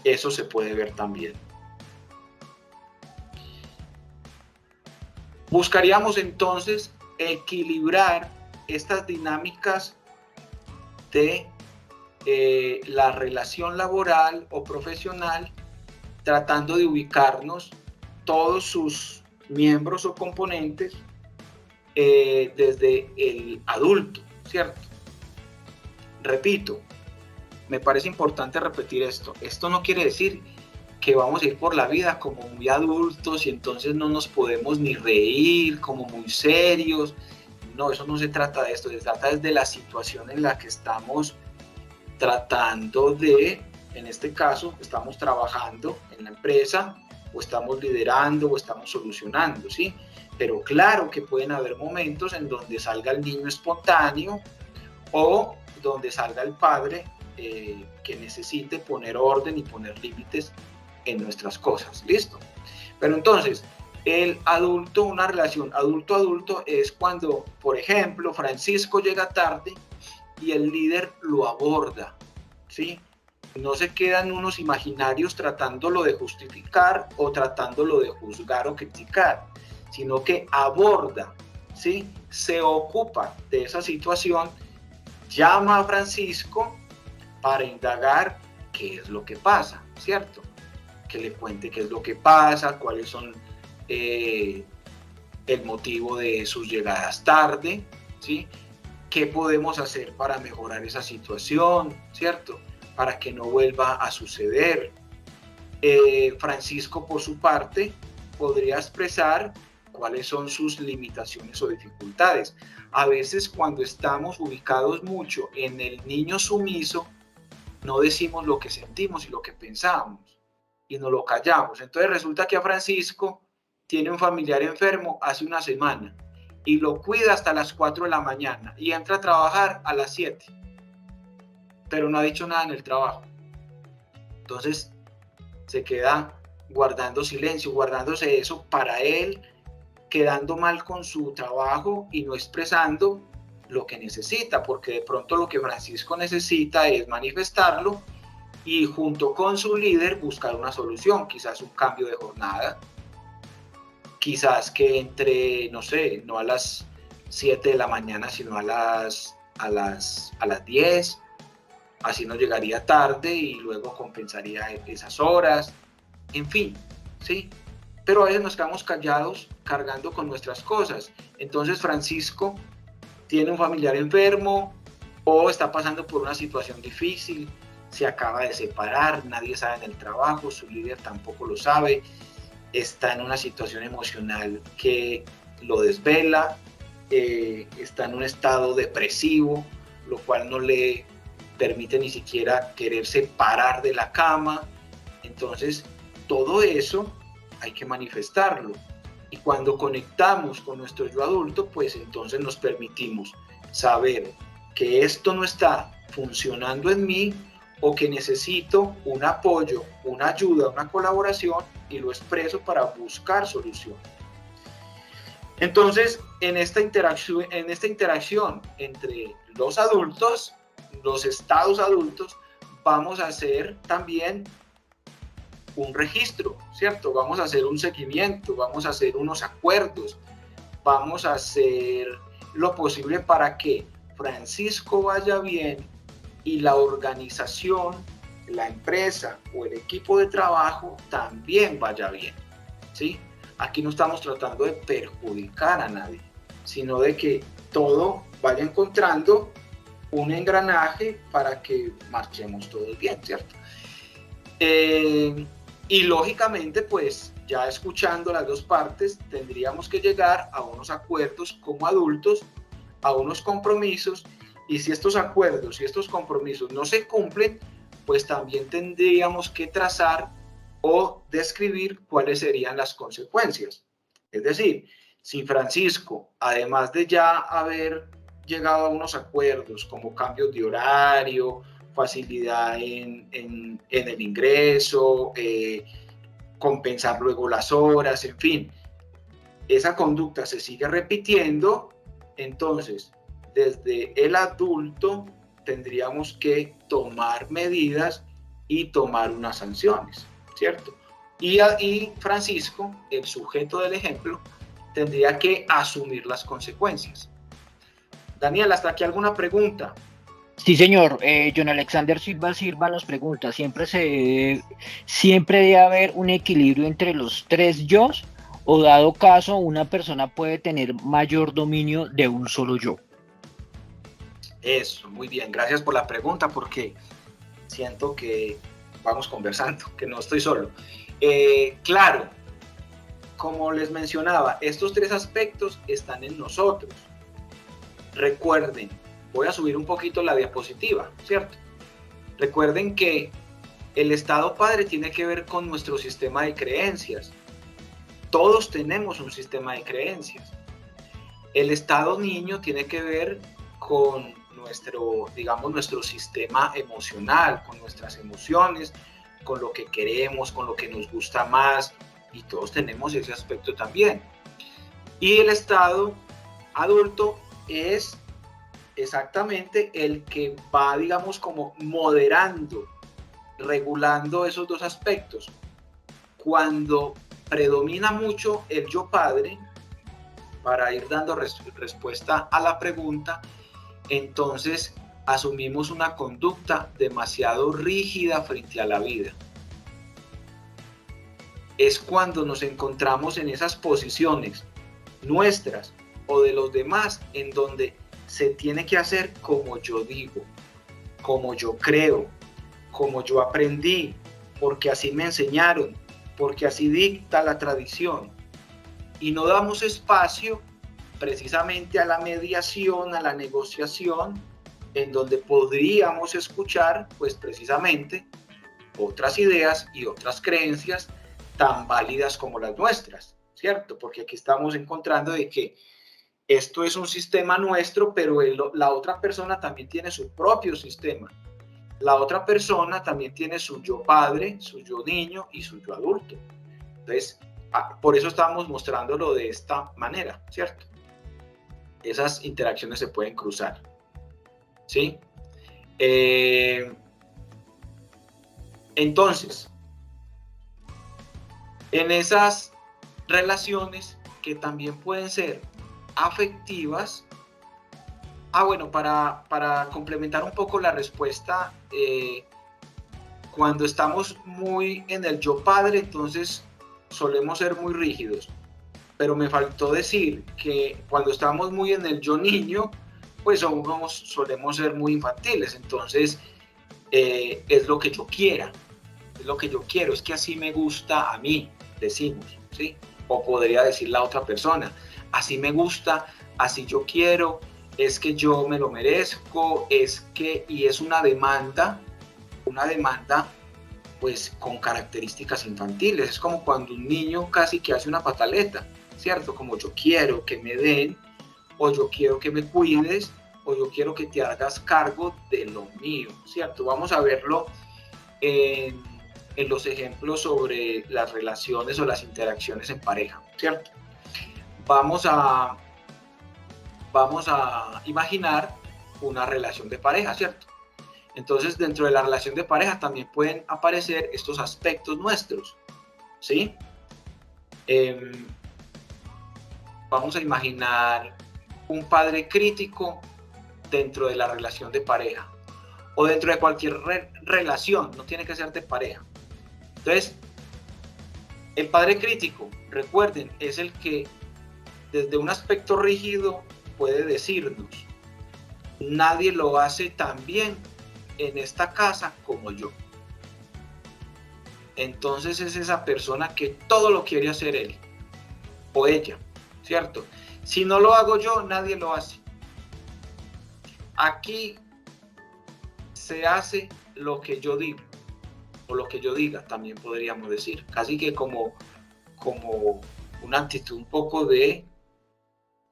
Eso se puede ver también. Buscaríamos entonces equilibrar estas dinámicas de la relación laboral o profesional, tratando de ubicarnos todos sus miembros o componentes desde el adulto, ¿cierto? Repito, me parece importante repetir esto. Esto no quiere decir que vamos a ir por la vida como muy adultos y entonces no nos podemos ni reír, como muy serios. No, eso no se trata de esto, se trata de la situación en la que estamos tratando de, en este caso, estamos trabajando en la empresa, o estamos liderando, o estamos solucionando, ¿sí? Pero claro que pueden haber momentos en donde salga el niño espontáneo, o donde salga el padre que necesite poner orden y poner límites en nuestras cosas, ¿listo? Pero entonces, el adulto, una relación adulto-adulto es cuando, por ejemplo, Francisco llega tarde y el líder lo aborda, ¿sí? No se quedan unos imaginarios tratándolo de justificar o tratándolo de juzgar o criticar, sino que aborda, ¿sí? Se ocupa de esa situación, llama a Francisco para indagar qué es lo que pasa, ¿cierto? Que le cuente qué es lo que pasa, cuáles son el motivo de sus llegadas tarde, ¿sí? ¿Qué podemos hacer para mejorar esa situación, ¿cierto? Para que no vuelva a suceder. Francisco, por su parte, podría expresar cuáles son sus limitaciones o dificultades. A veces, cuando estamos ubicados mucho en el niño sumiso, no decimos lo que sentimos y lo que pensamos y nos lo callamos. Entonces resulta que a Francisco tiene un familiar enfermo hace una semana y lo cuida hasta las 4 de la mañana y entra a trabajar a las 7, pero no ha dicho nada en el trabajo. Entonces se queda guardando silencio, guardándose eso para él, quedando mal con su trabajo y no expresando lo que necesita, porque de pronto lo que Francisco necesita es manifestarlo y junto con su líder buscar una solución, quizás un cambio de jornada, quizás que entre, no sé, no a las 7 de la mañana, sino a las 10, así no llegaría tarde y luego compensaría esas horas, en fin, ¿sí? Pero a veces nos quedamos callados cargando con nuestras cosas. Entonces Francisco tiene un familiar enfermo o está pasando por una situación difícil, se acaba de separar, nadie sabe en el trabajo, su líder tampoco lo sabe, está en una situación emocional que lo desvela, está en un estado depresivo, lo cual no le permite ni siquiera quererse parar de la cama. Entonces, todo eso hay que manifestarlo. Y cuando conectamos con nuestro yo adulto, pues entonces nos permitimos saber que esto no está funcionando en mí o que necesito un apoyo, una ayuda, una colaboración y lo expreso para buscar solución. Entonces, en esta interacción entre los adultos, los estados adultos, vamos a hacer también un registro, ¿cierto? Vamos a hacer un seguimiento, vamos a hacer unos acuerdos, vamos a hacer lo posible para que Francisco vaya bien y la organización, la empresa o el equipo de trabajo también vaya bien, ¿sí? Aquí no estamos tratando de perjudicar a nadie, sino de que todo vaya encontrando un engranaje para que marchemos todos bien, ¿cierto? Y lógicamente, pues ya escuchando las dos partes, tendríamos que llegar a unos acuerdos como adultos, a unos compromisos, y si estos acuerdos y estos compromisos no se cumplen, pues también tendríamos que trazar o describir cuáles serían las consecuencias. Es decir, si Francisco, además de ya haber llegado a unos acuerdos como cambios de horario, facilidad en el ingreso, compensar luego las horas, en fin, esa conducta se sigue repitiendo, entonces desde el adulto tendríamos que tomar medidas y tomar unas sanciones, ¿cierto? Y Francisco, el sujeto del ejemplo, tendría que asumir las consecuencias. Daniel, ¿hasta aquí alguna pregunta? Sí, señor. John Alexander Silva nos pregunta, ¿siempre debe haber un equilibrio entre los tres yos o dado caso una persona puede tener mayor dominio de un solo yo? Eso, muy bien. Gracias por la pregunta porque siento que vamos conversando, que no estoy solo. Claro, como les mencionaba, estos 3 aspectos están en nosotros. Recuerden, voy a subir un poquito la diapositiva, ¿cierto? Recuerden que el estado padre tiene que ver con nuestro sistema de creencias. Todos tenemos un sistema de creencias. El estado niño tiene que ver con nuestro sistema emocional, con nuestras emociones, con lo que queremos, con lo que nos gusta más, y todos tenemos ese aspecto también. Y el estado adulto es exactamente el que va, digamos, como moderando, regulando esos 2 aspectos. Cuando predomina mucho el yo padre, para ir dando respuesta a la pregunta, entonces asumimos una conducta demasiado rígida frente a la vida. Es cuando nos encontramos en esas posiciones nuestras o de los demás, en donde se tiene que hacer como yo digo, como yo creo, como yo aprendí, porque así me enseñaron, porque así dicta la tradición. Y no damos espacio precisamente a la mediación, a la negociación, en donde podríamos escuchar, pues precisamente, otras ideas y otras creencias tan válidas como las nuestras, ¿cierto? Porque aquí estamos encontrando de que esto es un sistema nuestro, pero la otra persona también tiene su propio sistema. La otra persona también tiene su yo padre, su yo niño y su yo adulto. Entonces, por eso estamos mostrándolo de esta manera, ¿cierto? Esas interacciones se pueden cruzar, ¿sí? Entonces, en esas relaciones que también pueden ser afectivas, bueno, para complementar un poco la respuesta, cuando estamos muy en el yo padre, entonces solemos ser muy rígidos. Pero me faltó decir que cuando estamos muy en el yo niño, pues solemos ser muy infantiles. Entonces, es lo que yo quiera, es lo que yo quiero, es que así me gusta a mí, decimos, ¿sí? O podría decir la otra persona, así me gusta, así yo quiero, es que yo me lo merezco, y es una demanda, pues con características infantiles. Es como cuando un niño casi que hace una pataleta, ¿cierto? Como yo quiero que me den, o yo quiero que me cuides, o yo quiero que te hagas cargo de lo mío, ¿cierto? Vamos a verlo en los ejemplos sobre las relaciones o las interacciones en pareja, ¿cierto? Vamos a imaginar una relación de pareja, ¿cierto? Entonces, dentro de la relación de pareja también pueden aparecer estos aspectos nuestros, ¿sí? Vamos a imaginar un padre crítico dentro de la relación de pareja o dentro de cualquier relación, no tiene que ser de pareja. Entonces, el padre crítico, recuerden, es el que desde un aspecto rígido puede decirnos: nadie lo hace tan bien en esta casa como yo. Entonces es esa persona que todo lo quiere hacer él o ella, ¿cierto? Si no lo hago yo, nadie lo hace. Aquí se hace lo que yo digo, o lo que yo diga, también podríamos decir. Casi que como una actitud un poco de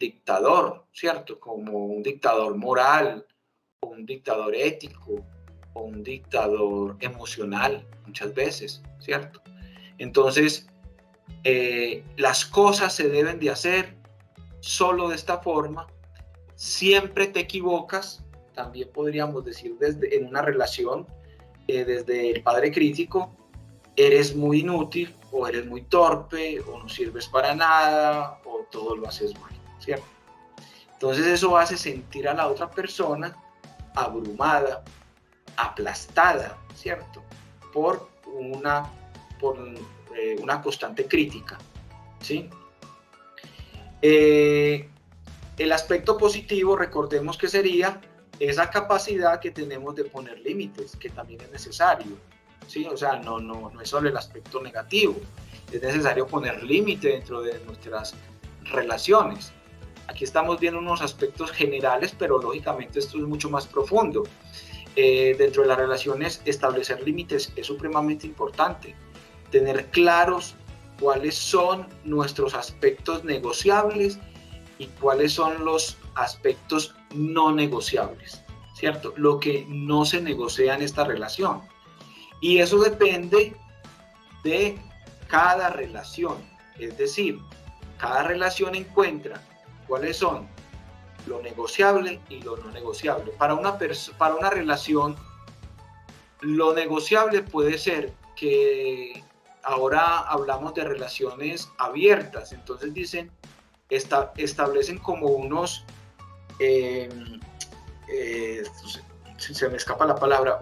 dictador, ¿cierto? Como un dictador moral, o un dictador ético, o un dictador emocional, muchas veces, ¿cierto? Entonces, las cosas se deben de hacer solo de esta forma. Siempre te equivocas, también podríamos decir en una relación, desde el padre crítico: eres muy inútil, o eres muy torpe, o no sirves para nada, o todo lo haces mal, ¿cierto? Entonces eso hace sentir a la otra persona abrumada, aplastada, ¿cierto? Por una constante crítica, ¿sí? El aspecto positivo, recordemos que sería esa capacidad que tenemos de poner límites, que también es necesario, ¿sí? O sea, no es solo el aspecto negativo, es necesario poner límite dentro de nuestras relaciones. Aquí estamos viendo unos aspectos generales, pero lógicamente esto es mucho más profundo. Dentro de las relaciones, establecer límites es supremamente importante. Tener claros cuáles son nuestros aspectos negociables y cuáles son los aspectos no negociables, ¿cierto? Lo que no se negocia en esta relación. Y eso depende de cada relación. Es decir, cada relación encuentra cuáles son lo negociable y lo no negociable. Para una relación, lo negociable puede ser que ahora hablamos de relaciones abiertas, entonces dicen, establecen como unos, se me escapa la palabra,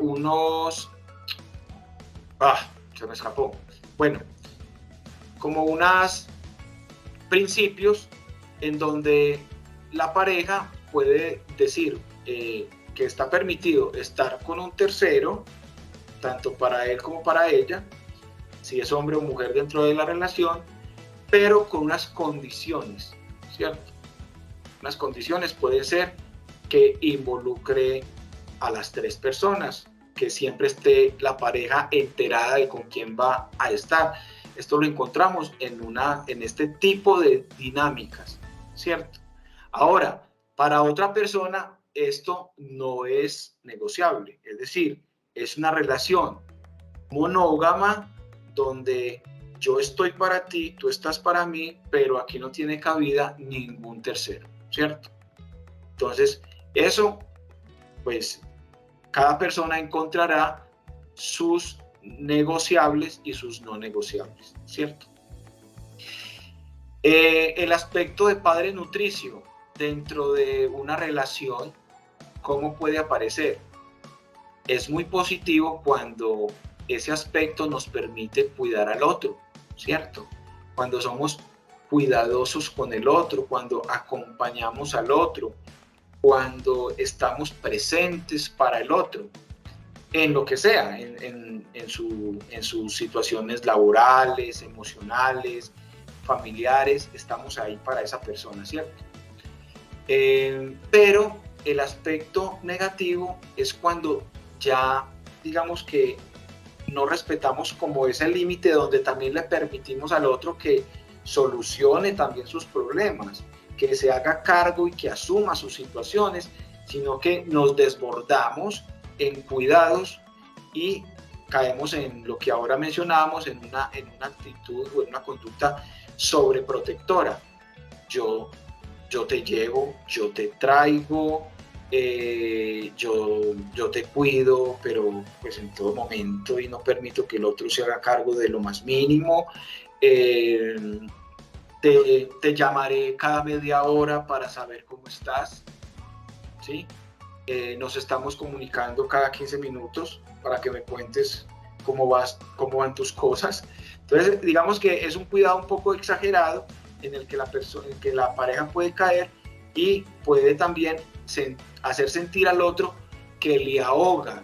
se me escapó. Bueno, como unos principios en donde la pareja puede decir que está permitido estar con un tercero, tanto para él como para ella, si es hombre o mujer dentro de la relación, pero con unas condiciones, ¿cierto? Unas condiciones puede ser que involucre a las 3 personas, que siempre esté la pareja enterada de con quién va a estar. Esto lo encontramos en este tipo de dinámicas, ¿cierto? Ahora, para otra persona esto no es negociable, es decir, es una relación monógama donde yo estoy para ti, tú estás para mí, pero aquí no tiene cabida ningún tercero, ¿cierto? Entonces, eso, pues, cada persona encontrará sus negociables y sus no negociables, ¿cierto? El aspecto de padre nutricio dentro de una relación, ¿cómo puede aparecer? Es muy positivo cuando ese aspecto nos permite cuidar al otro, ¿cierto? Cuando somos cuidadosos con el otro, cuando acompañamos al otro, cuando estamos presentes para el otro, en lo que sea, en sus situaciones laborales, emocionales, familiares, estamos ahí para esa persona, ¿cierto? Pero el aspecto negativo es cuando ya, digamos que no respetamos como ese límite donde también le permitimos al otro que solucione también sus problemas, que se haga cargo y que asuma sus situaciones, sino que nos desbordamos en cuidados y caemos en lo que ahora mencionábamos, en una actitud o en una conducta sobreprotectora. Yo te llevo, yo te traigo, yo te cuido, pero pues en todo momento, y no permito que el otro se haga cargo de lo más mínimo. Te llamaré cada media hora para saber cómo estás, ¿sí? Nos estamos comunicando cada 15 minutos para que me cuentes cómo van tus cosas. Entonces, digamos que es un cuidado un poco exagerado en el que la pareja puede caer y puede también hacer sentir al otro que le ahoga,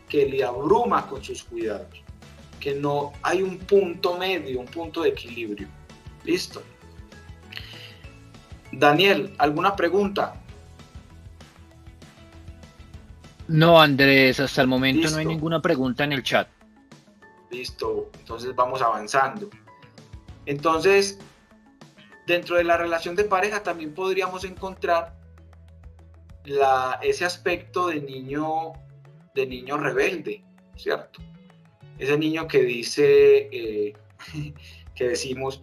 que le abruma con sus cuidados, que no hay un punto medio, un punto de equilibrio. ¿Listo? Daniel, ¿alguna pregunta? No, Andrés, hasta el momento Listo. no hay ninguna pregunta en el chat. Listo, entonces vamos avanzando. Entonces, dentro de la relación de pareja también podríamos encontrar ese aspecto de niño rebelde, ¿cierto? Ese niño que dice, que decimos,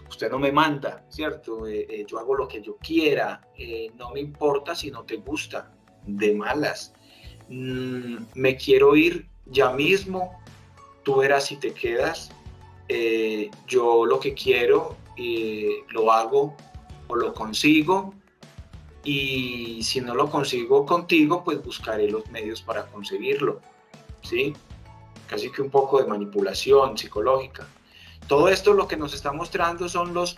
usted no me manda, ¿cierto? Yo hago lo que yo quiera, no me importa si no te gusta, de malas. Me quiero ir ya mismo, tú verás si te quedas. Yo lo que quiero lo hago o lo consigo, y si no lo consigo contigo, pues buscaré los medios para conseguirlo, ¿sí? Casi que un poco de manipulación psicológica. Todo esto lo que nos está mostrando son los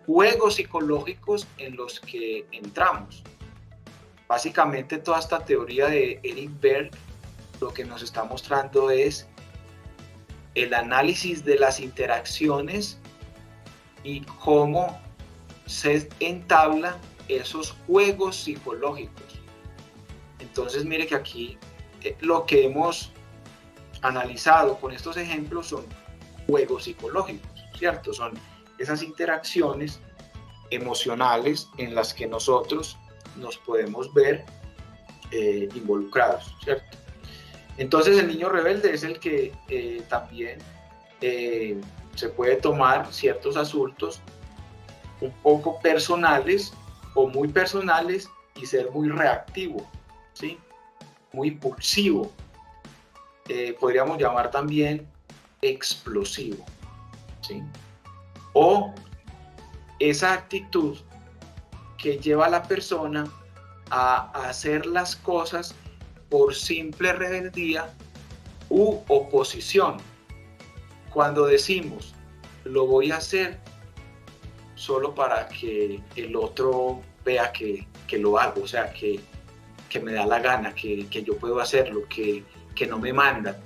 juegos psicológicos en los que entramos. Básicamente toda esta teoría de Eric Berg lo que nos está mostrando es el análisis de las interacciones y cómo se entablan esos juegos psicológicos. Entonces mire que aquí lo que hemos analizado con estos ejemplos son juegos psicológicos, ¿cierto? Son esas interacciones emocionales en las que nosotros nos podemos ver involucrados, ¿cierto? Entonces el niño rebelde es el que también se puede tomar ciertos asuntos un poco personales o muy personales y ser muy reactivo, ¿sí? Muy impulsivo. Podríamos llamar también explosivo, ¿sí? O esa actitud que lleva a la persona a hacer las cosas por simple rebeldía u oposición. Cuando decimos, lo voy a hacer solo para que el otro vea que lo hago, o sea, que me da la gana, que yo puedo hacerlo, que no me mandan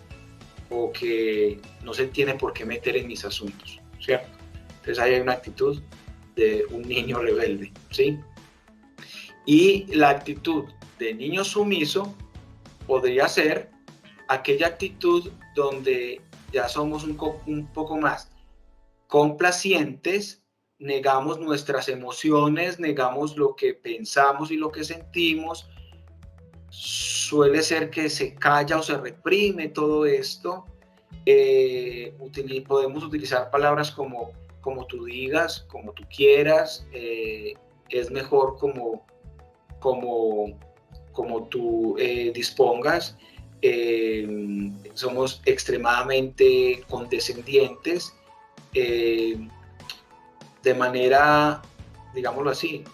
o que no se tiene por qué meter en mis asuntos, ¿cierto? Entonces ahí hay una actitud de un niño rebelde, ¿sí? Y la actitud de niño sumiso podría ser aquella actitud donde ya somos un poco más complacientes, negamos nuestras emociones, negamos lo que pensamos y lo que sentimos. Suele ser que se calla o se reprime todo esto. Podemos utilizar palabras como tú digas, como tú quieras, es mejor como tú dispongas. Somos extremadamente condescendientes, de manera, digámoslo así,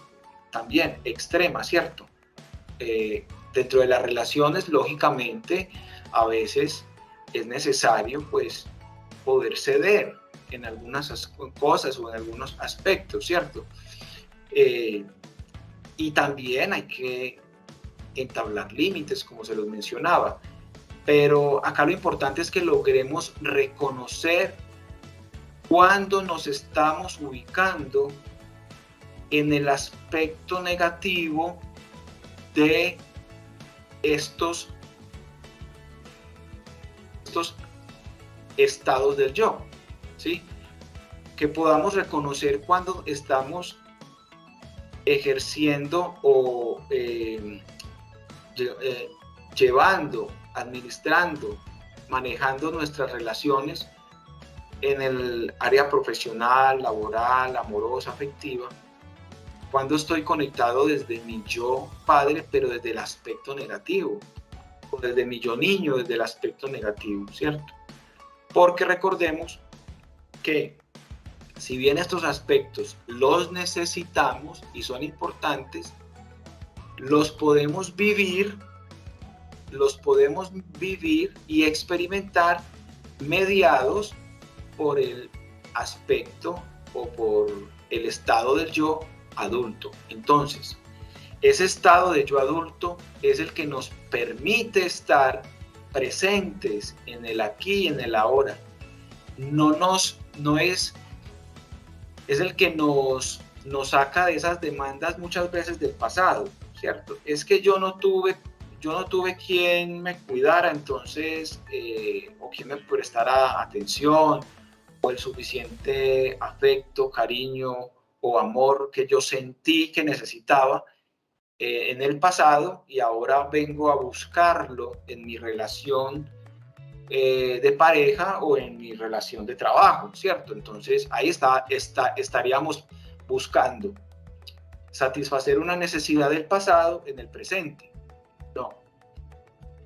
también extrema, ¿cierto? Dentro de las relaciones, lógicamente, a veces es necesario, pues, poder ceder en algunas cosas o en algunos aspectos, ¿cierto? Y también hay que entablar límites, como se los mencionaba. Pero acá lo importante es que logremos reconocer cuando nos estamos ubicando en el aspecto negativo de estos estados del yo, ¿sí? Que podamos reconocer cuando estamos ejerciendo o llevando, administrando, manejando nuestras relaciones en el área profesional, laboral, amorosa, afectiva, cuando estoy conectado desde mi yo padre, pero desde el aspecto negativo, o desde mi yo niño, desde el aspecto negativo, ¿cierto? Porque recordemos que si bien estos aspectos los necesitamos y son importantes, los podemos vivir y experimentar mediados por el aspecto o por el estado del yo adulto. Entonces, ese estado de yo adulto es el que nos permite estar presentes en el aquí y en el ahora. Es el que nos saca de esas demandas muchas veces del pasado, ¿cierto? Es que yo no tuve quien me cuidara, entonces, o quien me prestara atención, o el suficiente afecto, cariño o amor que yo sentí que necesitaba en el pasado, y ahora vengo a buscarlo en mi relación de pareja o en mi relación de trabajo, ¿cierto? Entonces ahí estaríamos buscando satisfacer una necesidad del pasado en el presente. No,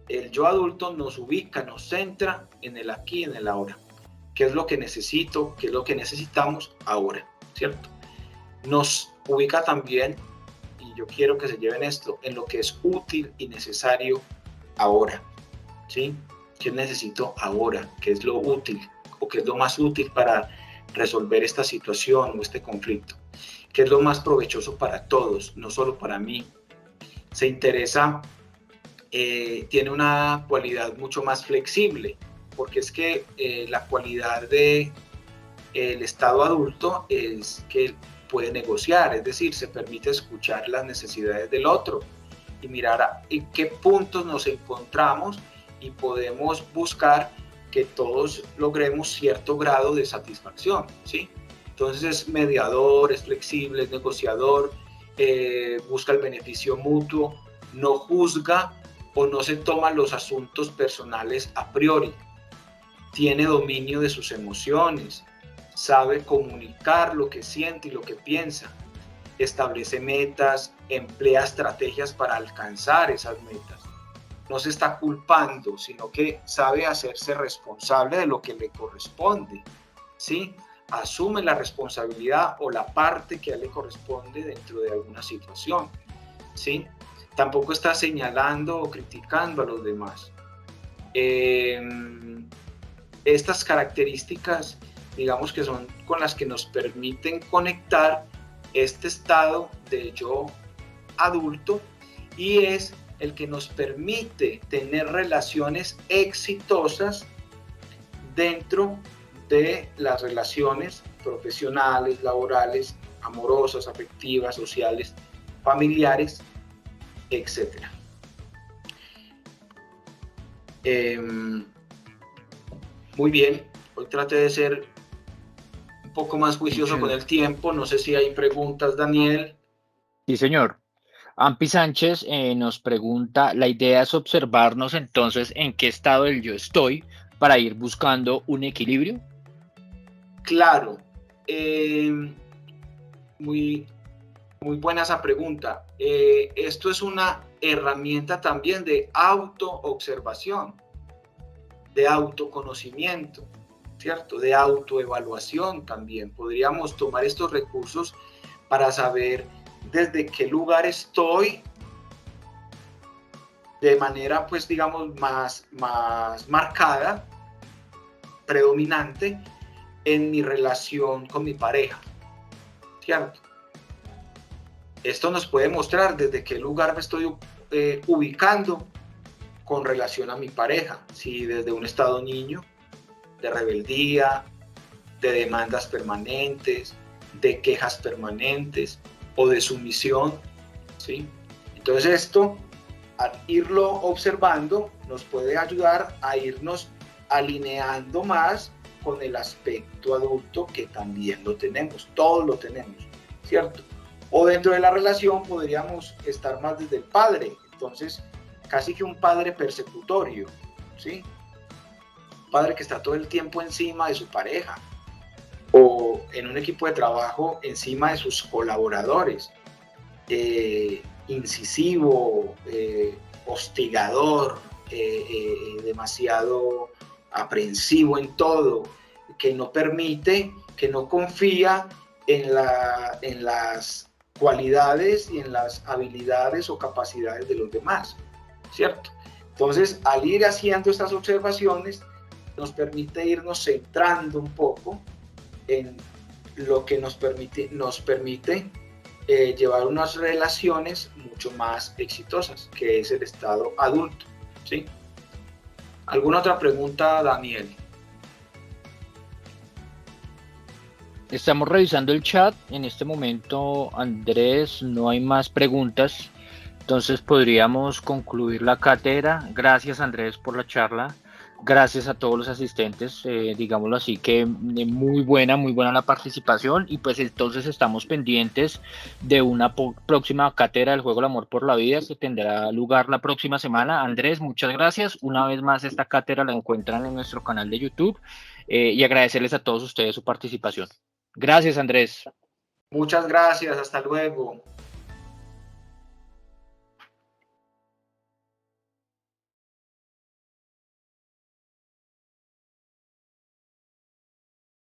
el yo adulto nos ubica, nos centra en el aquí y en el ahora. ¿Qué es lo que necesito? ¿Qué es lo que necesitamos ahora? ¿Cierto? Nos ubica también, y yo quiero que se lleven esto, en lo que es útil y necesario ahora, ¿sí? ¿Qué necesito ahora? ¿Qué es lo útil? ¿O qué es lo más útil para resolver esta situación o este conflicto? ¿Qué es lo más provechoso para todos, no solo para mí? Se interesa tiene una cualidad mucho más flexible, porque es que la cualidad del estado adulto es que puede negociar, es decir, se permite escuchar las necesidades del otro y mirar en qué puntos nos encontramos y podemos buscar que todos logremos cierto grado de satisfacción, ¿sí? Entonces es mediador, es flexible, es negociador, busca el beneficio mutuo, no juzga o no se toma los asuntos personales a priori, tiene dominio de sus emociones, sabe comunicar lo que siente y lo que piensa, establece metas, emplea estrategias para alcanzar esas metas. No se está culpando, sino que sabe hacerse responsable de lo que le corresponde, ¿sí? Asume la responsabilidad o la parte que a él le corresponde dentro de alguna situación, ¿sí? Tampoco está señalando o criticando a los demás. Estas características, digamos que son con las que nos permiten conectar este estado de yo adulto y es el que nos permite tener relaciones exitosas dentro de las relaciones profesionales, laborales, amorosas, afectivas, sociales, familiares, etc. Muy bien, hoy traté de ser un poco más juicioso con el tiempo. No sé si hay preguntas, Daniel. Sí, señor. Ampi Sánchez nos pregunta, la idea es observarnos entonces en qué estado del yo estoy para ir buscando un equilibrio. Claro, muy buena esa pregunta. Esto es una herramienta también de autoobservación, de autoconocimiento, ¿cierto? De autoevaluación también. Podríamos tomar estos recursos para saber desde qué lugar estoy de manera, pues, digamos, más marcada, predominante en mi relación con mi pareja, ¿cierto? Esto nos puede mostrar desde qué lugar me estoy ubicando con relación a mi pareja, si desde un estado niño, de rebeldía, de demandas permanentes, de quejas permanentes o de sumisión, ¿sí? Entonces esto, al irlo observando, nos puede ayudar a irnos alineando más con el aspecto adulto que también lo tenemos, todos lo tenemos, ¿cierto? O dentro de la relación podríamos estar más desde el padre, entonces casi que un padre persecutorio, ¿sí? Un padre que está todo el tiempo encima de su pareja, o en un equipo de trabajo encima de sus colaboradores, incisivo, hostigador, demasiado aprensivo en todo, que no permite, que no confía en las cualidades y en las habilidades o capacidades de los demás, ¿cierto? Entonces, al ir haciendo estas observaciones, nos permite irnos centrando un poco en lo que nos permite llevar unas relaciones mucho más exitosas, que es el estado adulto, ¿sí? ¿Alguna otra pregunta, Daniel? Estamos revisando el chat. En este momento, Andrés, no hay más preguntas. Entonces podríamos concluir la cátedra. Gracias, Andrés, por la charla. Gracias a todos los asistentes, digámoslo así, que muy buena la participación y pues entonces estamos pendientes de una próxima cátedra del juego El Amor por la Vida que tendrá lugar la próxima semana. Andrés, muchas gracias. Una vez más esta cátedra la encuentran en nuestro canal de YouTube y agradecerles a todos ustedes su participación. Gracias, Andrés. Muchas gracias, hasta luego.